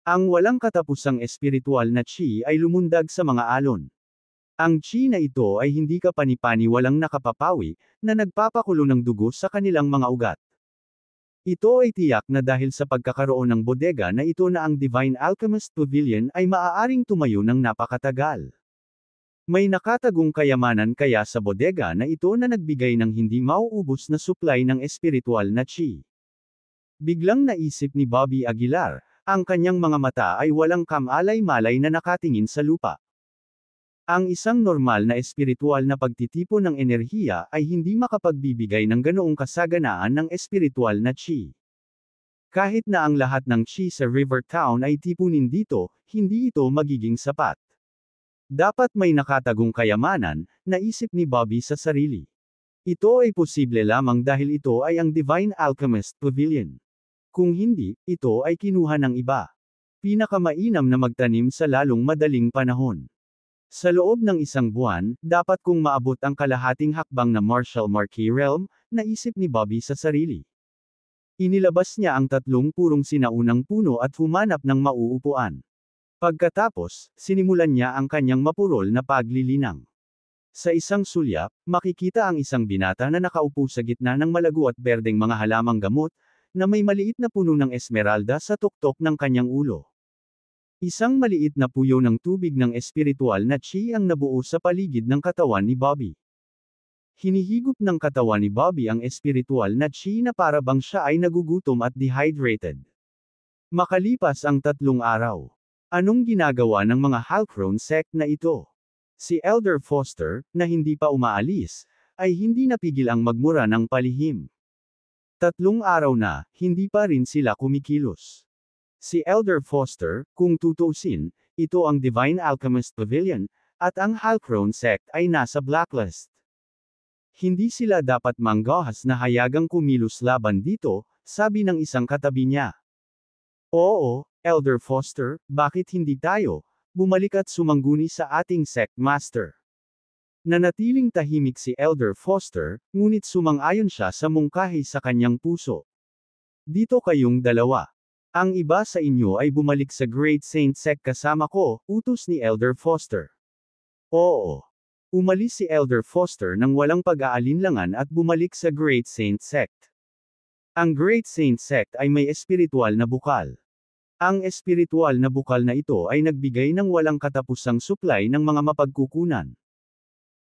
Ang walang katapusang espiritual na chi ay lumundag sa mga alon. Ang chi na ito ay hindi kapani-pani walang nakapapawi, na nagpapakulo ng dugo sa kanilang mga ugat. Ito ay tiyak na dahil sa pagkakaroon ng bodega na ito na ang Divine Alchemist Pavilion ay maaaring tumayo ng napakatagal. May nakatagong kayamanan kaya sa bodega na ito na nagbigay ng hindi mauubos na supply ng espiritual na chi. Biglang naisip ni Bobby Aguilar, ang kanyang mga mata ay walang kamalay-malay na nakatingin sa lupa. Ang isang normal na espiritual na pagtitipon ng enerhiya ay hindi makapagbibigay ng ganoong kasaganaan ng espiritual na chi. Kahit na ang lahat ng chi sa River Town ay tipunin dito, hindi ito magiging sapat. Dapat may nakatagong kayamanan, naisip ni Bobby sa sarili. Ito ay posible lamang dahil ito ay ang Divine Alchemist Pavilion. Kung hindi, ito ay kinuha ng iba. Pinakamainam na magtanim sa lalong madaling panahon. Sa loob ng isang buwan, dapat kong maabot ang kalahating hakbang na Martial Marquee Realm, naisip ni Bobby sa sarili. Inilabas niya ang 3 purong sinaunang puno at humanap ng mauupuan. Pagkatapos, sinimulan niya ang kanyang mapurol na paglilinang. Sa isang sulyap, makikita ang isang binata na nakaupo sa gitna ng malago at berdeng mga halamang gamot, na may maliit na puno ng esmeralda sa tuktok ng kanyang ulo. Isang maliit na puyo ng tubig ng espiritual na chi ang nabuo sa paligid ng katawan ni Bobby. Hinihigop ng katawan ni Bobby ang espiritual na chi na para bang siya ay nagugutom at dehydrated. Makalipas ang 3 araw. Anong ginagawa ng mga Halcrone sect na ito? Si Elder Foster, na hindi pa umaalis, ay hindi napigil ang magmura ng palihim. 3 araw na, hindi pa rin sila kumikilos. Si Elder Foster, kung tutuusin, ito ang Divine Alchemist Pavilion, at ang Halcrone sect ay nasa blacklist. Hindi sila dapat manggahas na hayagang kumilos laban dito, sabi ng isang katabi niya. Oo, Elder Foster, bakit hindi tayo bumalik at sumangguni sa ating sect master? Nanatiling tahimik si Elder Foster, ngunit sumang-ayon siya sa mungkahi sa kanyang puso. Dito kayong dalawa. Ang iba sa inyo ay bumalik sa Great Saint Sect kasama ko, utos ni Elder Foster. Oo. Umalis si Elder Foster nang walang pag-aalinlangan at bumalik sa Great Saint Sect. Ang Great Saint Sect ay may espiritual na bukal. Ang espiritual na bukal na ito ay nagbigay ng walang katapusang supply ng mga mapagkukunan.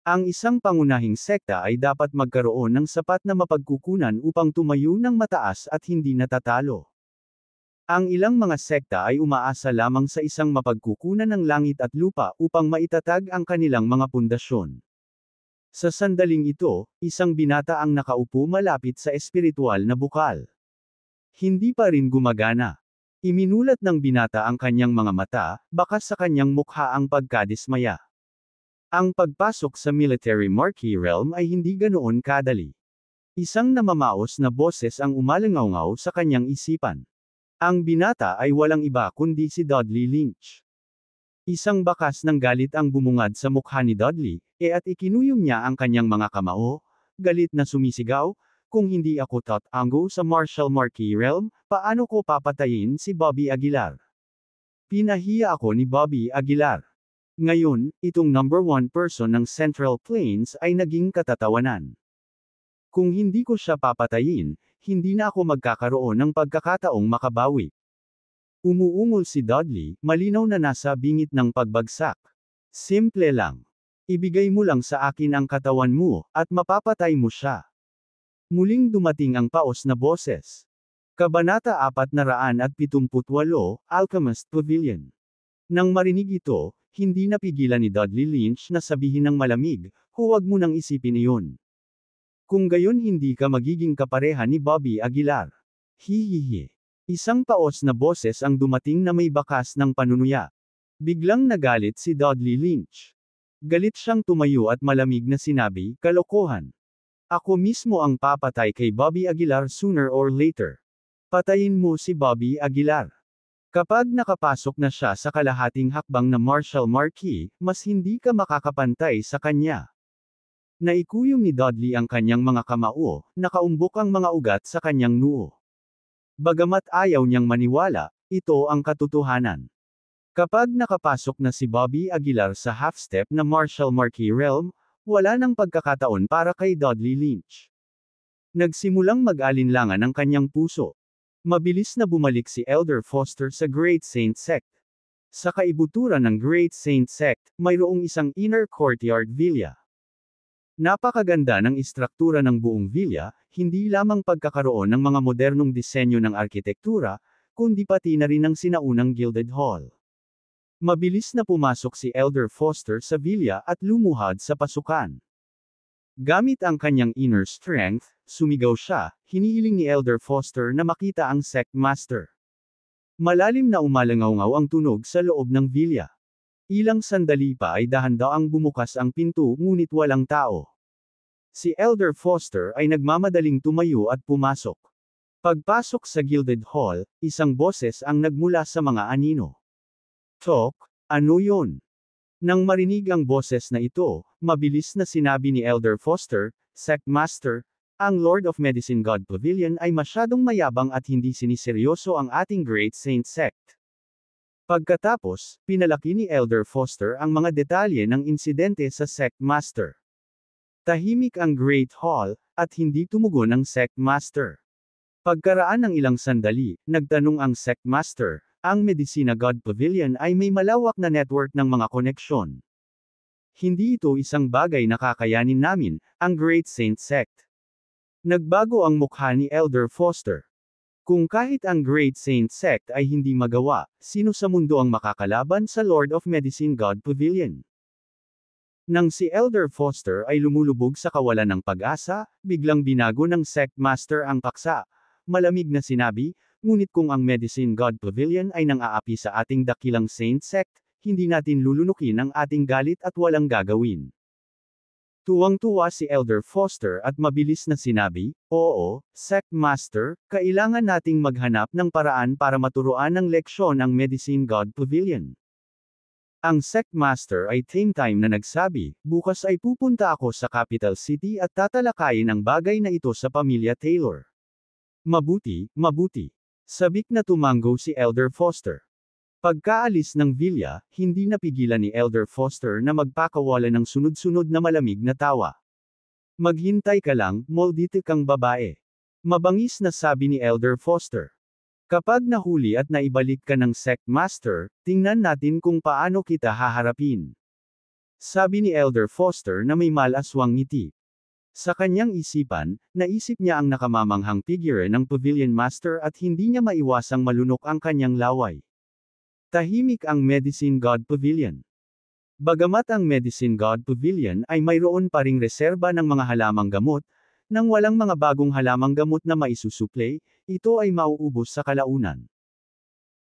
Ang isang pangunahing sekta ay dapat magkaroon ng sapat na mapagkukunan upang tumayo ng mataas at hindi natatalo. Ang ilang mga sekta ay umaasa lamang sa isang mapagkukunan ng langit at lupa upang maitatag ang kanilang mga pundasyon. Sa sandaling ito, isang binata ang nakaupo malapit sa espiritual na bukal. Hindi pa rin gumagana. Iminulat ng binata ang kanyang mga mata, baka sa kanyang mukha ang pagkadismaya. Ang pagpasok sa Military Marquee Realm ay hindi ganoon kadali. Isang namamaos na boses ang umalangaw sa kanyang isipan. Ang binata ay walang iba kundi si Dudley Lynch. Isang bakas ng galit ang bumungad sa mukha ni Dudley, at ikinuyom niya ang kanyang mga kamao, galit na sumisigaw, kung hindi ako tatango sa Martial Marquee Realm, paano ko papatayin si Bobby Aguilar? Pinahiya ako ni Bobby Aguilar. Ngayon, itong number 1 person ng Central Plains ay naging katatawanan. Kung hindi ko siya papatayin, hindi na ako magkakaroon ng pagkakataong makabawi. Umuungol si Dudley, malinaw na nasa bingit ng pagbagsak. Simple lang. Ibigay mo lang sa akin ang katawan mo, at mapapatay mo siya. Muling dumating ang paos na boses. Kabanata 478, Alchemist Pavilion. Nang marinig ito, hindi napigilan ni Dudley Lynch na sabihin ng malamig, huwag mo nang isipin iyon. Kung gayon hindi ka magiging kapareha ni Bobby Aguilar. Hihihi. Isang paos na boses ang dumating na may bakas ng panunuya. Biglang nagalit si Dudley Lynch. Galit siyang tumayo at malamig na sinabi, kalokohan. Ako mismo ang papatay kay Bobby Aguilar sooner or later. Patayin mo si Bobby Aguilar. Kapag nakapasok na siya sa kalahating hakbang na Martial Marquee, mas hindi ka makakapantay sa kanya. Naikuyom ni Dudley ang kanyang mga kamao, nakaumbok ang mga ugat sa kanyang noo. Bagamat ayaw niyang maniwala, ito ang katotohanan. Kapag nakapasok na si Bobby Aguilar sa half-step na Martial Marquee Realm, wala nang pagkakataon para kay Dudley Lynch. Nagsimulang mag-alinlangan ang kanyang puso. Mabilis na bumalik si Elder Foster sa Great Saint Sect. Sa kaibuturan ng Great Saint Sect, mayroong isang inner courtyard villa. Napakaganda ng istruktura ng buong villa, hindi lamang pagkakaroon ng mga modernong disenyo ng arkitektura, kundi pati na rin ang sinaunang Gilded Hall. Mabilis na pumasok si Elder Foster sa villa at lumuhad sa pasukan. Gamit ang kanyang inner strength, sumigaw siya, hinihiling ni Elder Foster na makita ang sect master. Malalim na umalangaw ang tunog sa loob ng villa. Ilang sandali pa ay dahan-daang bumukas ang pinto ngunit walang tao. Si Elder Foster ay nagmamadaling tumayo at pumasok. Pagpasok sa Gilded Hall, isang boses ang nagmula sa mga anino. Tok, ano yon? Nang marinig ang boses na ito, mabilis na sinabi ni Elder Foster, Sect Master, ang Lord of Medicine God Pavilion ay masyadong mayabang at hindi siniseryoso ang ating Great Saint Sect. Pagkatapos, pinalaki ni Elder Foster ang mga detalye ng insidente sa Sect Master. Tahimik ang Great Hall, at hindi tumugon ang Sect Master. Pagkaraan ng ilang sandali, nagtanong ang Sect Master, ang Medicina God Pavilion ay may malawak na network ng mga koneksyon. Hindi ito isang bagay na kakayanin namin, ang Great Saint Sect. Nagbago ang mukha ni Elder Foster. Kung kahit ang Great Saint Sect ay hindi magawa, sino sa mundo ang makakalaban sa Lord of Medicine God Pavilion? Nang si Elder Foster ay lumulubog sa kawalan ng pag-asa, biglang binago ng Sect Master ang paksa. Malamig na sinabi, ngunit kung ang Medicine God Pavilion ay nang-aapi sa ating dakilang Saint Sect, hindi natin lulunukin ang ating galit at walang gagawin. Tuwang-tuwa si Elder Foster at mabilis na sinabi, "Oo, Sect Master, kailangan nating maghanap ng paraan para maturuan ng leksyon ang Medicine God Pavilion." Ang Sect Master ay time na nagsabi, "Bukas ay pupunta ako sa Capital City at tatalakayin ang bagay na ito sa pamilya Taylor." Mabuti, mabuti. Sabik na tumanggo si Elder Foster. Pagkaalis ng villa, hindi napigilan ni Elder Foster na magpakawala ng sunod-sunod na malamig na tawa. "Maghintay ka lang, moldite kang babae." Mabangis na sabi ni Elder Foster. "Kapag nahuli at naibalik ka ng Sect Master, tingnan natin kung paano kita haharapin." Sabi ni Elder Foster na may malaswang ngiti. Sa kanyang isipan, naisip niya ang nakamamanghang figure ng Pavilion Master at hindi niya maiwasang malunok ang kanyang laway. Tahimik ang Medicine God Pavilion. Bagamat ang Medicine God Pavilion ay mayroon pa ring reserba ng mga halamang gamot, nang walang mga bagong halamang gamot na maisusuplay, ito ay mauubos sa kalaunan.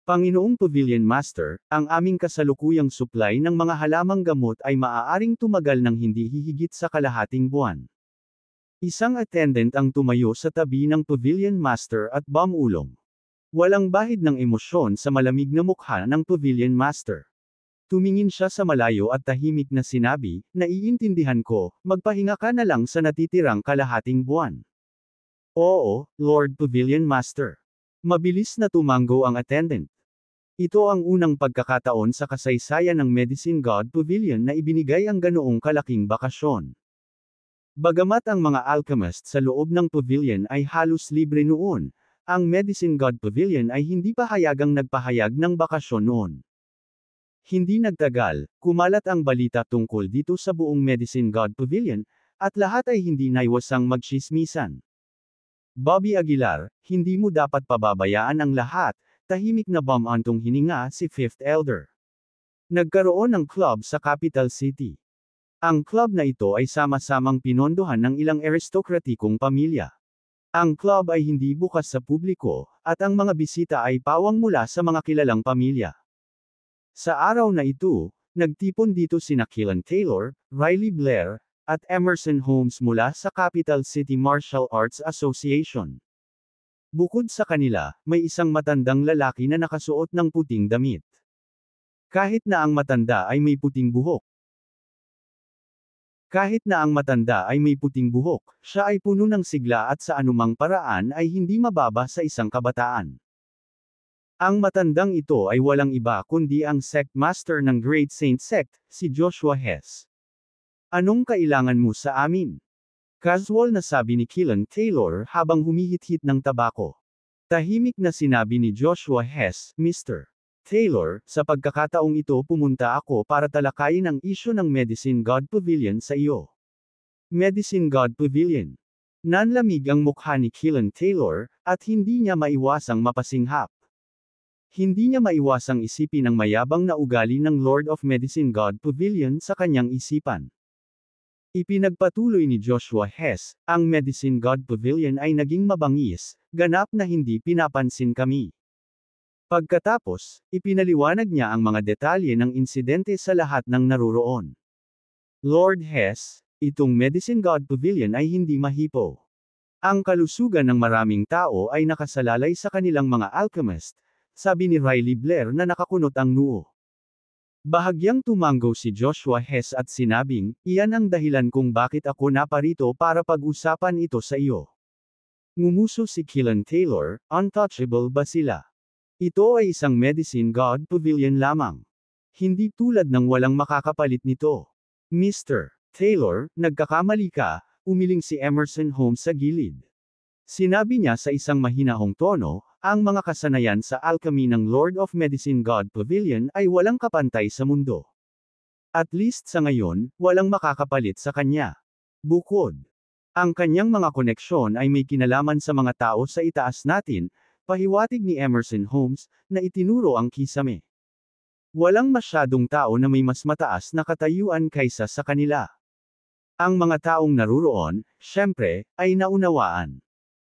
"Panginoong Pavilion Master, ang aming kasalukuyang supply ng mga halamang gamot ay maaaring tumagal ng hindi hihigit sa kalahating buwan." Isang attendant ang tumayo sa tabi ng Pavilion Master at bumulong. Walang bahid ng emosyon sa malamig na mukha ng Pavilion Master. Tumingin siya sa malayo at tahimik na sinabi, "Naiintindihan ko, magpahinga ka na lang sa natitirang kalahating buwan." "Oo, Lord Pavilion Master." Mabilis na tumango ang attendant. Ito ang unang pagkakataon sa kasaysayan ng Medicine God Pavilion na ibinigay ang ganoong kalaking bakasyon. Bagamat ang mga alchemist sa loob ng pavilion ay halos libre noon, ang Medicine God Pavilion ay hindi pa hayagang nagpahayag ng bakasyon noon. Hindi nagtagal, kumalat ang balita tungkol dito sa buong Medicine God Pavilion, at lahat ay hindi naiwasang magtsismisan. "Bobby Aguilar, hindi mo dapat pababayaan ang lahat," tahimik na bumantong hininga si Fifth Elder. Nagkaroon ng club sa Capital City. Ang club na ito ay sama-samang pinondohan ng ilang aristokratikong pamilya. Ang club ay hindi bukas sa publiko, at ang mga bisita ay pawang mula sa mga kilalang pamilya. Sa araw na ito, nagtipon dito sina Keelan Taylor, Riley Blair, at Emerson Holmes mula sa Capital City Martial Arts Association. Bukod sa kanila, may isang matandang lalaki na nakasuot ng puting damit. Kahit na ang matanda ay may puting buhok, siya ay puno ng sigla at sa anumang paraan ay hindi mababa sa isang kabataan. Ang matandang ito ay walang iba kundi ang Sect Master ng Great Saint Sect, si Joshua Hess. "Anong kailangan mo sa amin?" Casual na sabi ni Keelan Taylor habang humihit-hit ng tabako. Tahimik na sinabi ni Joshua Hess, "Mr. Taylor, sa pagkakataong ito pumunta ako para talakayin ang isyu ng Medicine God Pavilion sa iyo." Medicine God Pavilion. Nanlamig ang mukha ni Keelan Taylor, at hindi niya maiwasang mapasinghap. Hindi niya maiwasang isipin ang mayabang na ugali ng Lord of Medicine God Pavilion sa kanyang isipan. Ipinagpatuloy ni Joshua Hess, "Ang Medicine God Pavilion ay naging mabangis, ganap na hindi pinapansin kami." Pagkatapos, ipinaliwanag niya ang mga detalye ng insidente sa lahat ng naruroon. "Lord Hess, itong Medicine God Pavilion ay hindi mahipo. Ang kalusugan ng maraming tao ay nakasalalay sa kanilang mga alchemist," sabi ni Riley Blair na nakakunot ang noo. Bahagyang tumango si Joshua Hess at sinabing, "Iyan ang dahilan kung bakit ako naparito para pag-usapan ito sa iyo." Ngumuso si Keelan Taylor, "Untouchable ba sila? Ito ay isang Medicine God Pavilion lamang. Hindi tulad ng walang makakapalit nito." Mr. Taylor, nagkakamali ka, umiling si Emerson Holmes sa gilid. Sinabi niya sa isang mahinahong tono, ang mga kasanayan sa alchemy ng Lord of Medicine God Pavilion ay walang kapantay sa mundo. At least sa ngayon, walang makakapalit sa kanya. Bukod, ang kanyang mga koneksyon ay may kinalaman sa mga tao sa itaas natin, pahiwatig ni Emerson Holmes, na itinuro ang kisame. Walang masyadong tao na may mas mataas na katayuan kaysa sa kanila. Ang mga taong naruroon, syempre, ay naunawaan.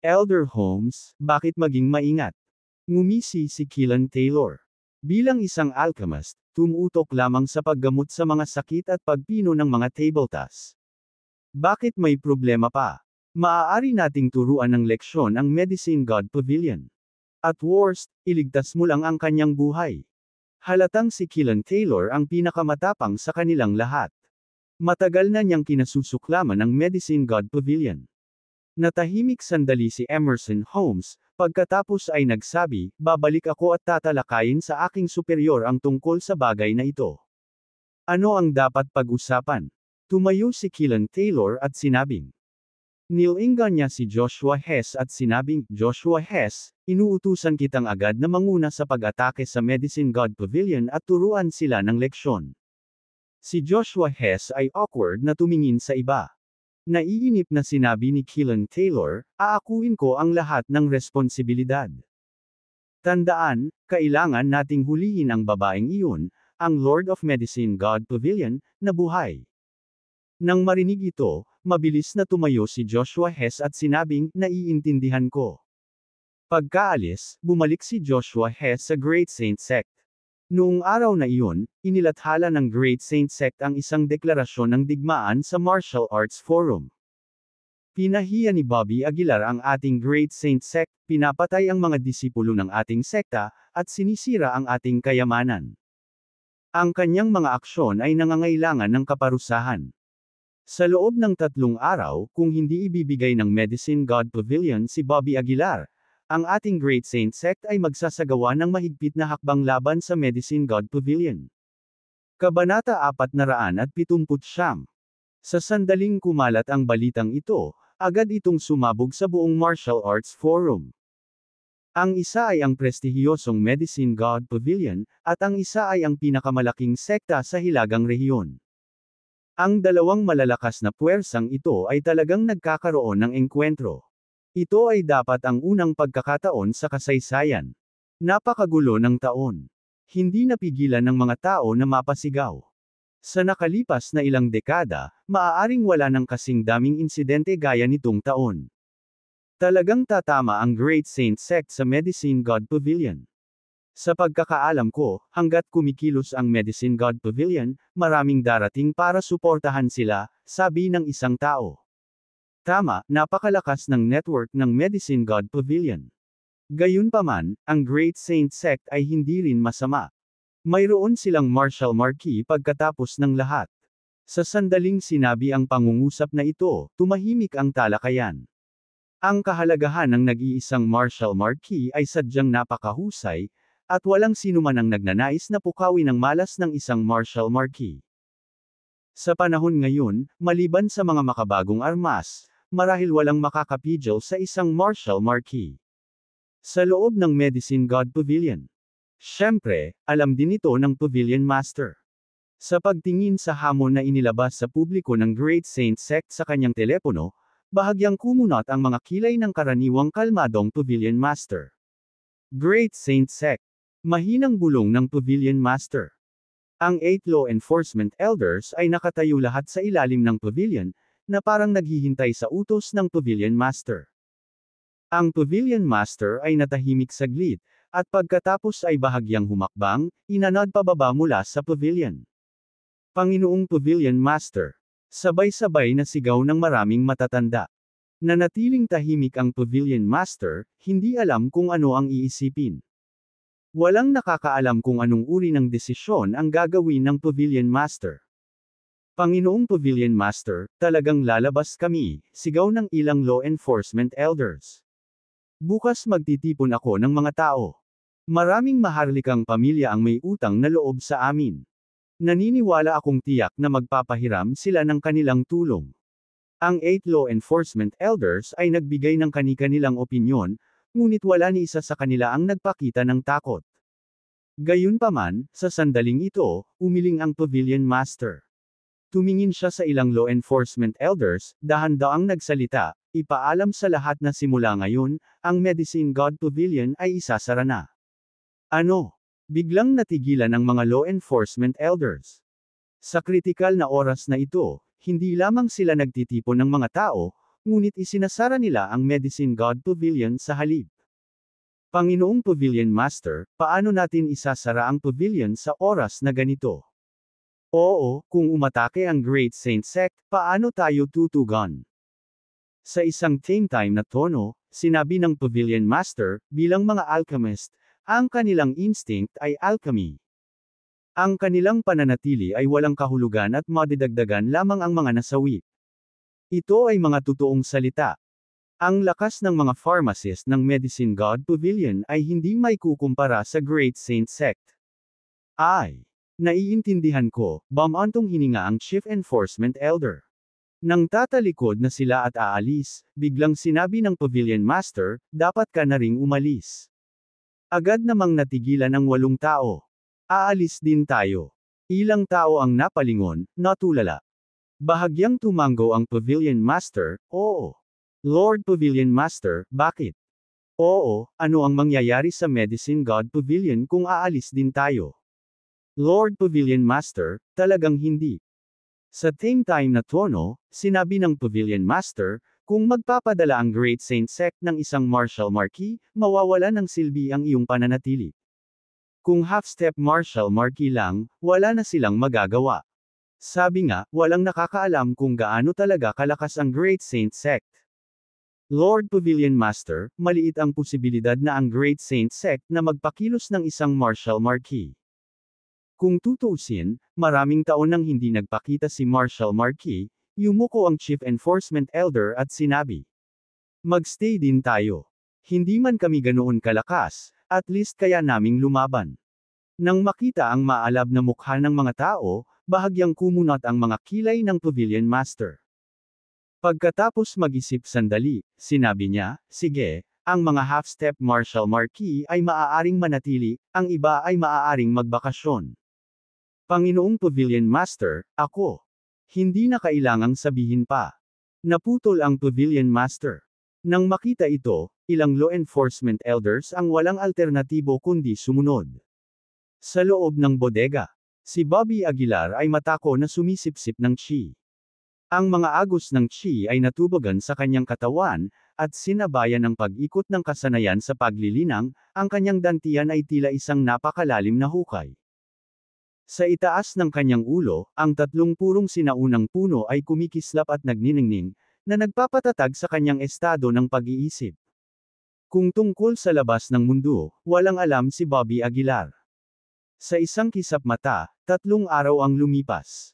Elder Holmes, bakit maging maingat? Ngumisi si Keelan Taylor. Bilang isang alchemist, tumutok lamang sa paggamot sa mga sakit at pagpino ng mga tabletas. Bakit may problema pa? Maaari nating turuan ng leksyon ang Medicine God Pavilion. At worst, iligtas mo lang ang kanyang buhay. Halatang si Keelan Taylor ang pinakamatapang sa kanilang lahat. Matagal na niyang kinasusuklaman ang Medicine God Pavilion. Natahimik sandali si Emerson Holmes, pagkatapos ay nagsabi, babalik ako at tatalakayin sa aking superior ang tungkol sa bagay na ito. Ano ang dapat pag-usapan? Tumayo si Keelan Taylor at sinabing. Nilingan niya si Joshua Hess at sinabing, Joshua Hess, inuutusan kitang agad na manguna sa pag-atake sa Medicine God Pavilion at turuan sila ng leksyon. Si Joshua Hess ay awkward na tumingin sa iba. Naiinip na sinabi ni Keelan Taylor, aakuin ko ang lahat ng responsibilidad. Tandaan, kailangan nating hulihin ang babaeng iyon, ang Lord of Medicine God Pavilion, na buhay. Nang marinig ito, mabilis na tumayo si Joshua Hess at sinabing, naiintindihan ko. Pagkaalis, bumalik si Joshua Hess sa Great Saint Sect. Noong araw na iyon, inilathala ng Great Saint Sect ang isang deklarasyon ng digmaan sa Martial Arts Forum. Pinahiya ni Bobby Aguilar ang ating Great Saint Sect, pinapatay ang mga disipulo ng ating sekta, at sinisira ang ating kayamanan. Ang kanyang mga aksyon ay nangangailangan ng kaparusahan. Sa loob ng 3 araw, kung hindi ibibigay ng Medicine God Pavilion si Bobby Aguilar, ang ating Great Saint Sect ay magsasagawa ng mahigpit na hakbang laban sa Medicine God Pavilion. Kabanata 479. Sa sandaling kumalat ang balitang ito, agad itong sumabog sa buong Martial Arts Forum. Ang isa ay ang prestihiyosong Medicine God Pavilion, at ang isa ay ang pinakamalaking sekta sa Hilagang Rehiyon. Ang dalawang malalakas na puwersang ito ay talagang nagkakaroon ng engkwentro. Ito ay dapat ang unang pagkakataon sa kasaysayan. Napakagulo ng taon. Hindi napigilan ng mga tao na mapasigaw. Sa nakalipas na ilang dekada, maaaring wala ng kasing daming insidente gaya nitong taon. Talagang tatama ang Great Saint Sect sa Medicine God Pavilion. Sa pagkakaalam ko, hanggat kumikilos ang Medicine God Pavilion, maraming darating para suportahan sila, sabi ng isang tao. Tama, napakalakas ng network ng Medicine God Pavilion. Gayunpaman, ang Great Saint Sect ay hindi rin masama. Mayroon silang martial marquee pagkatapos ng lahat. Sa sandaling sinabi ang pangungusap na ito, tumahimik ang talakayan. Ang kahalagahan ng nag-iisang martial marquee ay sadyang napakahusay, at walang sinuman ang nagnanais na pukawin ang malas ng isang martial marquee. Sa panahon ngayon, maliban sa mga makabagong armas, marahil walang makakapigil sa isang martial marquee. Sa loob ng Medicine God Pavilion. Siyempre, alam din ito ng Pavilion Master. Sa pagtingin sa hamon na inilabas sa publiko ng Great Saint Sect sa kanyang telepono, bahagyang kumunot ang mga kilay ng karaniwang kalmadong Pavilion Master. Great Saint Sect. Mahinang bulong ng Pavilion Master. Ang 8 law enforcement elders ay nakatayo lahat sa ilalim ng pavilion, na parang naghihintay sa utos ng Pavilion Master. Ang Pavilion Master ay natahimik saglit, at pagkatapos ay bahagyang humakbang, inanod pababa mula sa pavilion. Panginoong Pavilion Master. Sabay-sabay na sigaw ng maraming matatanda. Nanatiling tahimik ang Pavilion Master, hindi alam kung ano ang iisipin. Walang nakakaalam kung anong uri ng desisyon ang gagawin ng Pavilion Master. Panginoong Pavilion Master, talagang lalabas kami, sigaw ng ilang law enforcement elders. Bukas magtitipon ako ng mga tao. Maraming maharlikang pamilya ang may utang na loob sa amin. Naniniwala akong tiyak na magpapahiram sila ng kanilang tulong. Ang 8 law enforcement elders ay nagbigay ng kani-kanilang opinyon, ngunit wala ni isa sa kanila ang nagpakita ng takot. Gayunpaman, sa sandaling ito, umiling ang pavilion master. Tumingin siya sa ilang law enforcement elders, dahan-daang nagsalita, ipaalam sa lahat na simula ngayon, ang Medicine God Pavilion ay isasara na. Ano? Biglang natigilan ang mga law enforcement elders. Sa kritikal na oras na ito, hindi lamang sila nagtitipon ng mga tao, ngunit isinasara nila ang Medicine God Pavilion sa halip. Panginoong Pavilion Master, paano natin isasara ang pavilion sa oras na ganito? Oo, kung umatake ang Great Saint Sect, paano tayo tutugon? Sa isang tame time na tono, sinabi ng Pavilion Master, bilang mga alchemist, ang kanilang instinct ay alchemy. Ang kanilang pananatili ay walang kahulugan at madidagdagan lamang ang mga nasawi. Ito ay mga totoong salita. Ang lakas ng mga pharmacist ng Medicine God Pavilion ay hindi may kukumpara sa Great Saint Sect. Naiintindihan ko, bumantong hininga ang Chief Enforcement Elder. Nang tatalikod na sila at aalis, biglang sinabi ng Pavilion Master, dapat ka na ring umalis. Agad namang natigilan ang 8 tao. Aalis din tayo. Ilang tao ang napalingon, natulala. Bahagyang tumango ang Pavilion Master, oo. Lord Pavilion Master, bakit? Oo, ano ang mangyayari sa Medicine God Pavilion kung aalis din tayo? Lord Pavilion Master, talagang hindi. Sa same time na tono, sinabi ng Pavilion Master, kung magpapadala ang Great Saint Sect ng isang Martial Marquis, mawawala ng silbi ang iyong pananatili. Kung half-step Martial Marquis lang, wala na silang magagawa. Sabi nga, walang nakakaalam kung gaano talaga kalakas ang Great Saint Sect. Lord Pavilion Master, maliit ang posibilidad na ang Great Saint Sect na magpakilos ng isang Martial Marquis. Kung tutuusin, maraming taon nang hindi nagpakita si Martial Marquis, yumuko ang Chief Enforcement Elder at sinabi. Magstay din tayo. Hindi man kami ganoon kalakas, at least kaya naming lumaban. Nang makita ang maalab na mukha ng mga tao, bahagyang kumunat ang mga kilay ng Pavilion Master. Pagkatapos mag-isip sandali, sinabi niya, sige, ang mga half-step Martial Marquis ay maaaring manatili, ang iba ay maaaring magbakasyon. Panginoong Pavilion Master, ako. Hindi na kailangang sabihin pa. Naputol ang Pavilion Master. Nang makita ito, ilang law enforcement elders ang walang alternatibo kundi sumunod. Sa loob ng bodega, si Bobby Aguilar ay matako na sumisipsip ng chi. Ang mga agos ng chi ay natubagan sa kanyang katawan, at sinabayan ng pag-ikot ng kasanayan sa paglilinang, ang kanyang dantian ay tila isang napakalalim na hukay. Sa itaas ng kanyang ulo, ang 3 purong sinaunang puno ay kumikislap at nagniningning, na nagpapatatag sa kanyang estado ng pag-iisip. Kung tungkol sa labas ng mundo, walang alam si Bobby Aguilar. Sa isang kisap mata, 3 araw ang lumipas.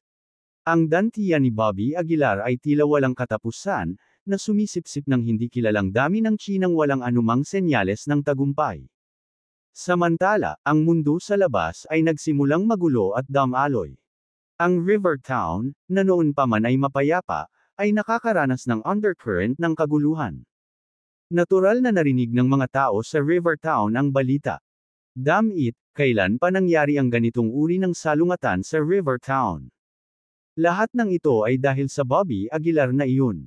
Ang dantian ni Bobby Aguilar ay tila walang katapusan, na sumisipsip ng hindi kilalang dami ng chi nang walang anumang senyales ng tagumpay. Samantala, ang mundo sa labas ay nagsimulang magulo at damaloy. Ang River Town, na noon pa man ay mapayapa, ay nakakaranas ng undercurrent ng kaguluhan. Natural na narinig ng mga tao sa River Town ang balita. Damn it, kailan pa nangyari ang ganitong uri ng salungatan sa River Town? Lahat ng ito ay dahil sa Bobby Aguilar na iyon.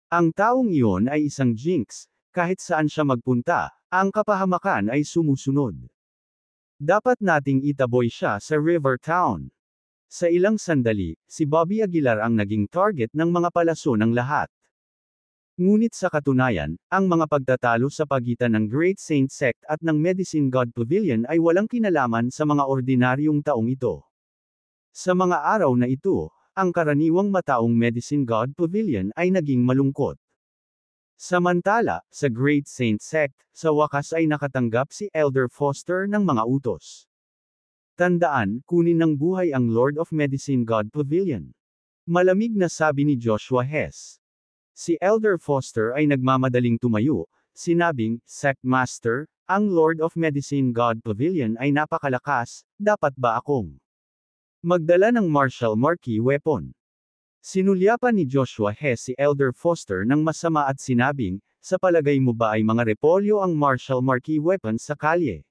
Ang taong iyon ay isang jinx, kahit saan siya magpunta, ang kapahamakan ay sumusunod. Dapat nating itaboy siya sa River Town. Sa ilang sandali, si Bobby Aguilar ang naging target ng mga palaso ng lahat. Ngunit sa katunayan, ang mga pagtatalo sa pagitan ng Great Saint Sect at ng Medicine God Pavilion ay walang kinalaman sa mga ordinaryong taong ito. Sa mga araw na ito, ang karaniwang mataong Medicine God Pavilion ay naging malungkot. Samantala, sa Great Saint Sect, sa wakas ay nakatanggap si Elder Foster ng mga utos. Tandaan, kunin ng buhay ang Lord of Medicine God Pavilion. Malamig na sabi ni Joshua Hess. Si Elder Foster ay nagmamadaling tumayo, sinabing, Sect Master, ang Lord of Medicine God Pavilion ay napakalakas, dapat ba akong Magdala ng martial marquee weapon. Sinulyapan ni Joshua Hess si Elder Foster ng masama at sinabing, sa palagay mo ba ay mga repolyo ang martial marquee weapons sa kalye?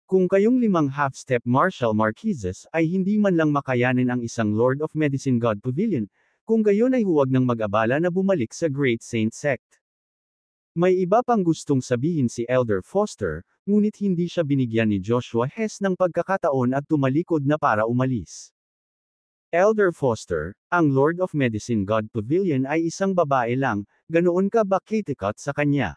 Kung kayong 5 half-step martial marquises ay hindi man lang makayanin ang isang Lord of Medicine God Pavilion, kung gayon ay huwag nang mag-abala na bumalik sa Great Saint Sect. May iba pang gustong sabihin si Elder Foster, ngunit hindi siya binigyan ni Joshua Hess ng pagkakataon at tumalikod na para umalis. Elder Foster, ang Lord of Medicine God Pavilion ay isang babae lang, ganoon ka ba kitikot sa kanya?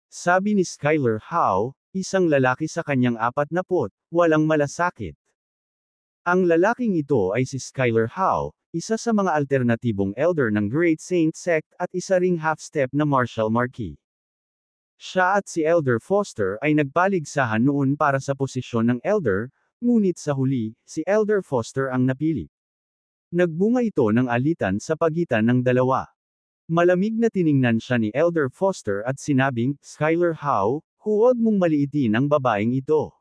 Sabi ni Skyler Howe, isang lalaki sa kanyang 40, walang malasakit. Ang lalaking ito ay si Skyler Howe, isa sa mga alternatibong elder ng Great Saint Sect at isa ring half-step na martial marquee. Siya at si Elder Foster ay nagpaligsahan noon para sa posisyon ng elder, ngunit sa huli, si Elder Foster ang napili. Nagbunga ito ng alitan sa pagitan ng dalawa. Malamig na tiningnan siya ni Elder Foster at sinabing, Skyler Howe, huwag mong maliitin ang babaeng ito.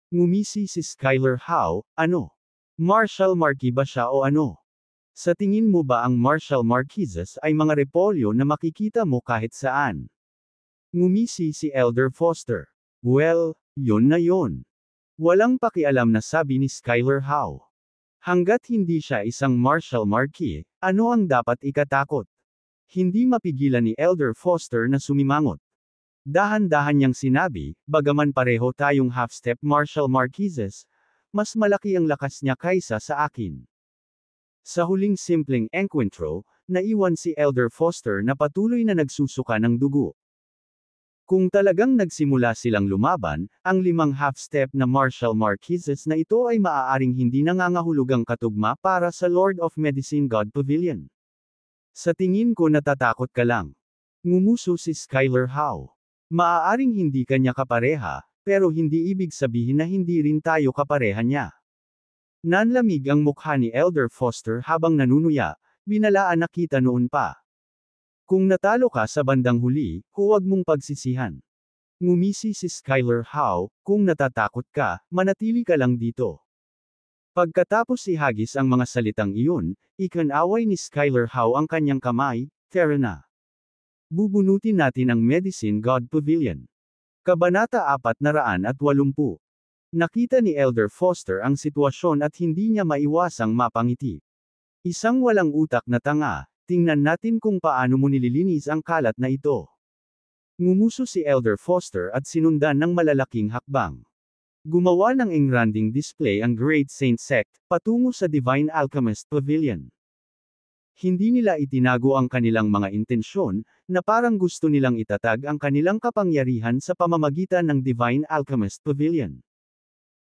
Ngumisi si Skyler Howe, ano? Martial marquee ba siya o ano? Sa tingin mo ba ang martial marquises ay mga repolyo na makikita mo kahit saan? Ngumisi si Elder Foster. Well, yun na yun. Walang pakialam na sabi ni Skyler Howe. Hanggat hindi siya isang martial marquee, ano ang dapat ikatakot? Hindi mapigilan ni Elder Foster na sumimangot. Dahan-dahan niyang sinabi, bagaman pareho tayong half-step martial marquises, mas malaki ang lakas niya kaysa sa akin. Sa huling simpleng encuentro, naiwan si Elder Foster na patuloy na nagsusuka ng dugo. Kung talagang nagsimula silang lumaban, ang 5 half-step na martial marquises na ito ay maaaring hindi nangangahulugang katugma para sa Lord of Medicine God Pavilion. Sa tingin ko natatakot ka lang. Ngumuso si Skyler Howe. Maaaring hindi kanya kapareha, pero hindi ibig sabihin na hindi rin tayo kapareha niya. Nanlamig ang mukha ni Elder Foster habang nanunuya, binalaan na kita noon pa. Kung natalo ka sa bandang huli, huwag mong pagsisihan. Ngumisi si Skyler Howe, kung natatakot ka, manatili ka lang dito. Pagkatapos ihagis ang mga salitang iyon, ikinaway ni Skyler Howe ang kanyang kamay, tara na. Bubunutin natin ang Medicine God Pavilion. Kabanata 480. Nakita ni Elder Foster ang sitwasyon at hindi niya maiwasang mapangiti. Isang walang utak na tanga, tingnan natin kung paano mo nililinis ang kalat na ito. Ngumuso si Elder Foster at sinundan ng malalaking hakbang. Gumawa ng engranding display ang Great Saint Sect, patungo sa Divine Alchemist Pavilion. Hindi nila itinago ang kanilang mga intensyon, na parang gusto nilang itatag ang kanilang kapangyarihan sa pamamagitan ng Divine Alchemist Pavilion.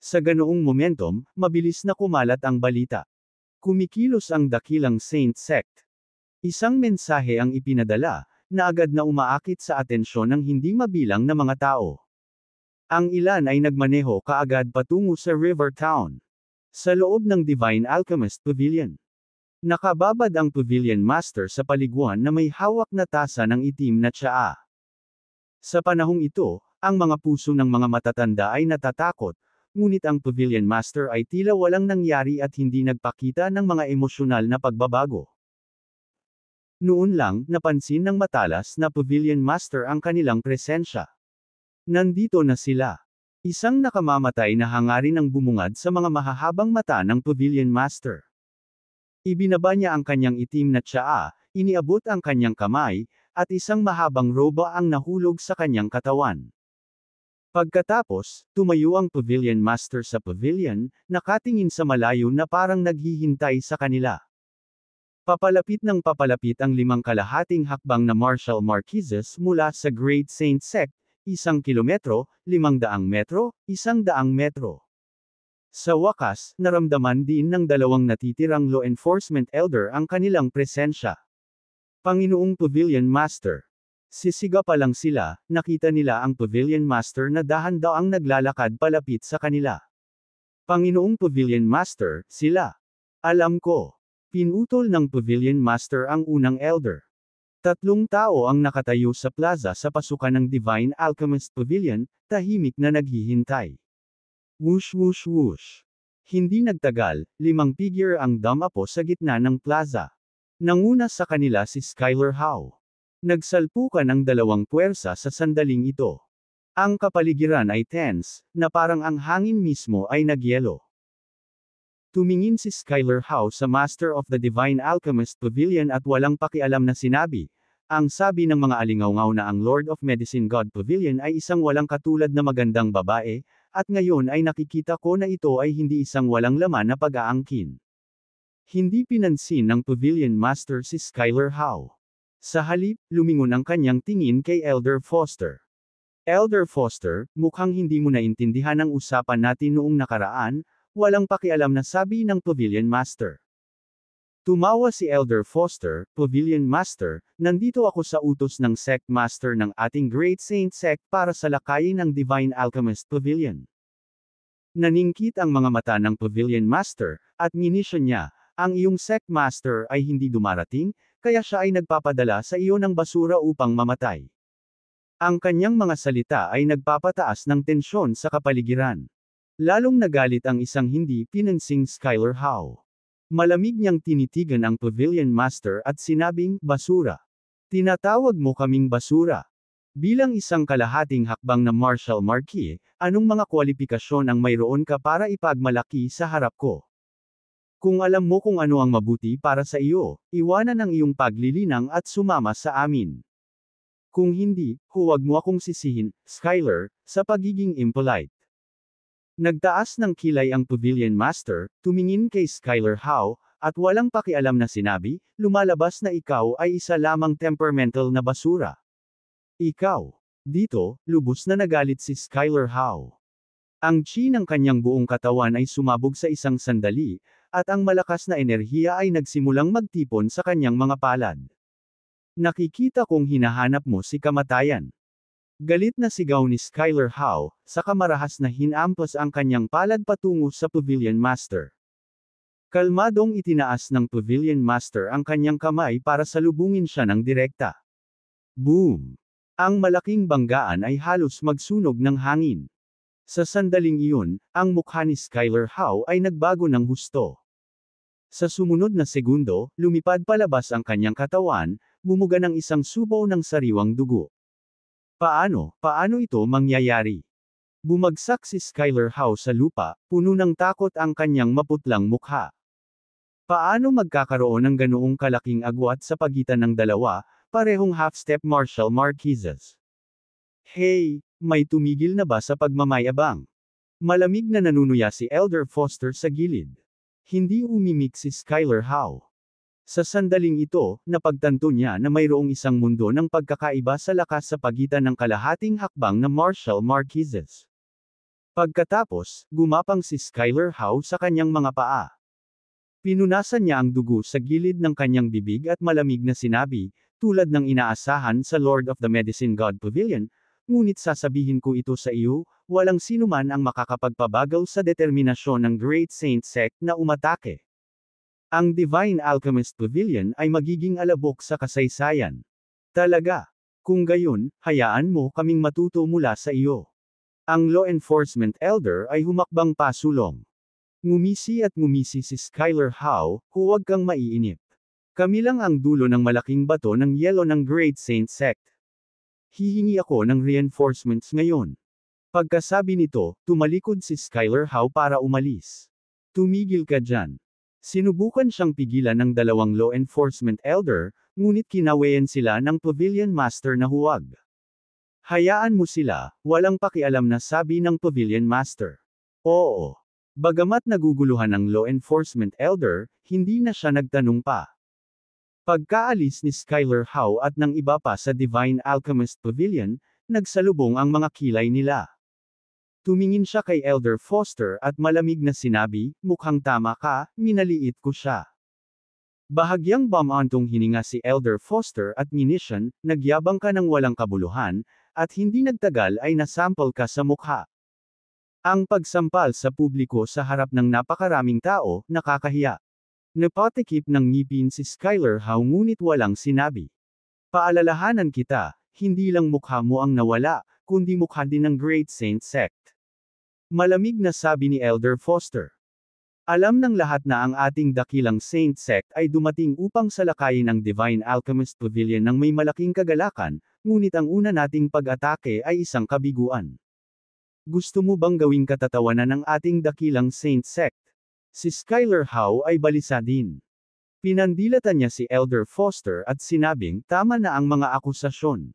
Sa ganoong momentum, mabilis na kumalat ang balita. Kumikilos ang dakilang Saint Sect. Isang mensahe ang ipinadala, na agad na umaakit sa atensyon ng hindi mabilang na mga tao. Ang ilan ay nagmaneho kaagad patungo sa River Town. Sa loob ng Divine Alchemist Pavilion. Nakababad ang Pavilion Master sa paliguan na may hawak na tasa ng itim na tsaa. Sa panahong ito, ang mga puso ng mga matatanda ay natatakot, ngunit ang Pavilion Master ay tila walang nangyari at hindi nagpakita ng mga emosyonal na pagbabago. Noon lang, napansin ng matalas na Pavilion Master ang kanilang presensya. Nandito na sila. Isang nakamamatay na hangarin ang bumungad sa mga mahahabang mata ng Pavilion Master. Ibinaba niya ang kanyang itim na tsaa, iniabot ang kanyang kamay, at isang mahabang roba ang nahulog sa kanyang katawan. Pagkatapos, tumayo ang Pavilion Master sa pavilion, nakatingin sa malayo na parang naghihintay sa kanila. Papalapit ng papalapit ang 5 kalahating hakbang na martial marquises mula sa Great Saint Sect, 1 kilometro, 500 metro, 100 metro. Sa wakas, naramdaman din ng 2 natitirang law enforcement elder ang kanilang presensya. Panginoong Pavilion Master. Sisiga pa lang sila, nakita nila ang Pavilion Master na dahan-daang naglalakad palapit sa kanila. Panginoong Pavilion Master, sila. Alam ko. Pinutol ng Pavilion Master ang unang elder. 3 tao ang nakatayo sa plaza sa pasukan ng Divine Alchemist Pavilion, tahimik na naghihintay. Whoosh whoosh whoosh. Hindi nagtagal, 5 figure ang dumapo sa gitna ng plaza. Nanguna sa kanila si Skyler Howe. Nagsalpukan ang dalawang puwersa sa sandaling ito. Ang kapaligiran ay tense, na parang ang hangin mismo ay nagyelo. Tumingin si Skyler Howe sa Master of the Divine Alchemist Pavilion at walang pakialam na sinabi, ang sabi ng mga alingawngaw na ang Lord of Medicine God Pavilion ay isang walang katulad na magandang babae, at ngayon ay nakikita ko na ito ay hindi isang walang laman na pag-aangkin. Hindi pinansin ng Pavilion Master si Skyler Howe. Sa halip, lumingon ang kanyang tingin kay Elder Foster. Elder Foster, mukhang hindi mo naintindihan ang usapan natin noong nakaraan, walang pakialam na sabi ng Pavilion Master. Tumawa si Elder Foster, Pavilion Master, nandito ako sa utos ng Sect Master ng ating Great Saint Sect para sa lakayin ng Divine Alchemist Pavilion. Naningkit ang mga mata ng Pavilion Master, at nginisyon niya, ang iyong Sect Master ay hindi dumarating, kaya siya ay nagpapadala sa iyo ng basura upang mamatay. Ang kanyang mga salita ay nagpapataas ng tensyon sa kapaligiran. Lalong nagalit ang isang hindi pinansing Skyler Howe. Malamig niyang tinitigan ang Pavilion Master at sinabing, basura. Tinatawag mo kaming basura. Bilang isang kalahating hakbang na Martial Marquis, anong mga kwalifikasyon ang mayroon ka para ipagmalaki sa harap ko? Kung alam mo kung ano ang mabuti para sa iyo, iwanan ang iyong paglilinang at sumama sa amin. Kung hindi, huwag mo akong sisihin, Skyler, sa pagiging impolite. Nagtaas ng kilay ang Pavilion Master, tumingin kay Skyler Howe, at walang pakialam na sinabi, lumalabas na ikaw ay isa lamang temperamental na basura. Ikaw. Dito, lubos na nagalit si Skyler Howe. Ang chi ng kanyang buong katawan ay sumabog sa isang sandali, at ang malakas na enerhiya ay nagsimulang magtipon sa kanyang mga palad. Nakikita kong hinahanap mo si kamatayan. Galit na sigaw ni Skyler Howe, saka marahas na hinampas ang kanyang palad patungo sa Pavilion Master. Kalmadong itinaas ng Pavilion Master ang kanyang kamay para salubungin siya ng direkta. Boom! Ang malaking banggaan ay halos magsunog ng hangin. Sa sandaling iyon, ang mukha ni Skyler Howe ay nagbago ng husto. Sa sumunod na segundo, lumipad palabas ang kanyang katawan, bumuga ng isang subaw ng sariwang dugo. Paano ito mangyayari? Bumagsak si Skyler Howe sa lupa, puno ng takot ang kanyang maputlang mukha. Paano magkakaroon ng ganoong kalaking agwat sa pagitan ng dalawa, parehong half-step martial marquises? Hey, may tumigil na ba sa pagmamayabang? Malamig na nanunuya si Elder Foster sa gilid. Hindi umimik si Skyler Howe. Sa sandaling ito, napagtanto niya na mayroong isang mundo ng pagkakaiba sa lakas sa pagitan ng kalahating hakbang na martial marquises. Pagkatapos, gumapang si Skyler Howe sa kanyang mga paa. Pinunasan niya ang dugo sa gilid ng kanyang bibig at malamig na sinabi, tulad ng inaasahan sa Lord of the Medicine God Pavilion, ngunit sasabihin ko ito sa iyo, walang sinuman ang makakapagpabagal sa determinasyon ng Great Saint Sect na umatake. Ang Divine Alchemist Pavilion ay magiging alabok sa kasaysayan. Talaga. Kung gayon, hayaan mo kaming matuto mula sa iyo. Ang Law Enforcement Elder ay humakbang pasulong. Ngumisi at ngumisi si Skyler Howe, huwag kang maiinip. Kami lang ang dulo ng malaking bato ng yelo ng Great Saint Sect. Hihingi ako ng reinforcements ngayon. Pagkasabi nito, tumalikod si Skyler Howe para umalis. Tumigil ka dyan. Sinubukan siyang pigilan ng dalawang law enforcement elder, ngunit kinawayan sila ng Pavilion Master na huwag. Hayaan mo sila, walang pakialam na sabi ng Pavilion Master. Oo. Bagamat naguguluhan ng law enforcement elder, hindi na siya nagtanong pa. Pagkaalis ni Skyler Howe at ng iba pa sa Divine Alchemist Pavilion, nagsalubong ang mga kilay nila. Tumingin siya kay Elder Foster at malamig na sinabi, mukhang tama ka, minaliit ko siya. Bahagyang bumantong hininga si Elder Foster at nginisyon, nagyabang ka ng walang kabuluhan, at hindi nagtagal ay nasampal ka sa mukha. Ang pagsampal sa publiko sa harap ng napakaraming tao, nakakahiya. Napatikip ng ngipin si Skyler Howe ngunit walang sinabi. Paalalahanan kita, hindi lang mukha mo ang nawala, kundi mukha din ng Great Saint Sect. Malamig na sabi ni Elder Foster. Alam ng lahat na ang ating dakilang Saint Sect ay dumating upang salakayin ang Divine Alchemist Pavilion ng may malaking kagalakan, ngunit ang una nating pag-atake ay isang kabiguan. Gusto mo bang gawing katatawanan ng ating dakilang Saint Sect? Si Skylar Howe ay balisa din. Pinandilatan niya si Elder Foster at sinabing tama na ang mga akusasyon.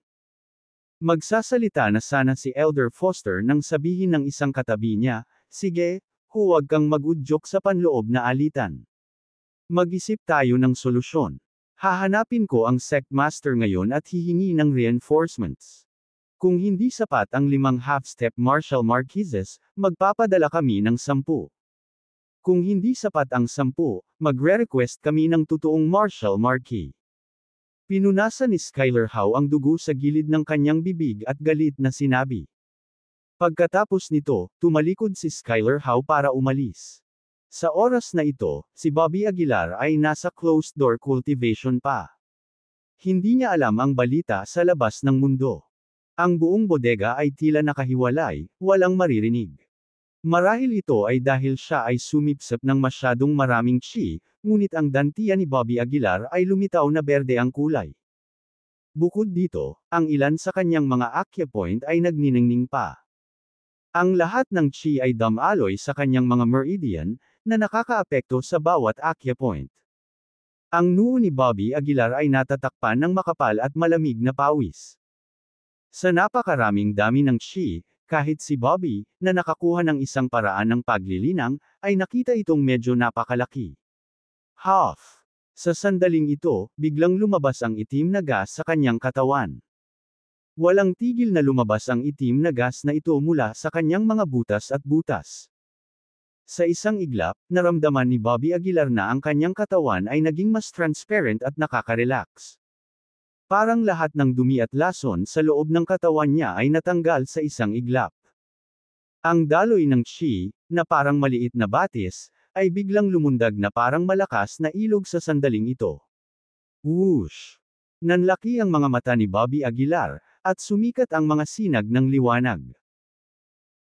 Magsasalita na sana si Elder Foster nang sabihin ng isang katabi niya, sige, huwag kang mag-udyok sa panloob na alitan. Mag-isip tayo ng solusyon. Hahanapin ko ang Sect Master ngayon at hihingi ng reinforcements. Kung hindi sapat ang 5 half-step martial marquises, magpapadala kami ng 10. Kung hindi sapat ang 10, magre-request kami ng totoong martial marquis. Pinunasan ni Skylar Howe ang dugo sa gilid ng kanyang bibig at galit na sinabi. Pagkatapos nito, tumalikod si Skylar Howe para umalis. Sa oras na ito, si Bobby Aguilar ay nasa closed-door cultivation pa. Hindi niya alam ang balita sa labas ng mundo. Ang buong bodega ay tila nakahiwalay, walang maririnig. Marahil ito ay dahil siya ay sumipsip ng masyadong maraming chi, ngunit ang dantiya ni Bobby Aguilar ay lumitaw na berde ang kulay. Bukod dito, ang ilan sa kanyang mga acupoint ay nagniningning pa. Ang lahat ng chi ay damaloy sa kanyang mga meridian, na nakakaapekto sa bawat acupoint. Ang noo ni Bobby Aguilar ay natatakpan ng makapal at malamig na pawis. Sa napakaraming dami ng chi, kahit si Bobby, na nakakuha ng isang paraan ng paglilinang, ay nakita itong medyo napakalaki. Half. Sa sandaling ito, biglang lumabas ang itim na gas sa kanyang katawan. Walang tigil na lumabas ang itim na gas na ito mula sa kanyang mga butas at butas. Sa isang iglap, naramdaman ni Bobby Aguilar na ang kanyang katawan ay naging mas transparent at nakaka-relax. Parang lahat ng dumi at lason sa loob ng katawan niya ay natanggal sa isang iglap. Ang daloy ng chi, na parang maliit na batis, ay biglang lumundag na parang malakas na ilog sa sandaling ito. Whoosh! Nanlaki ang mga mata ni Bobby Aguilar, at sumikat ang mga sinag ng liwanag.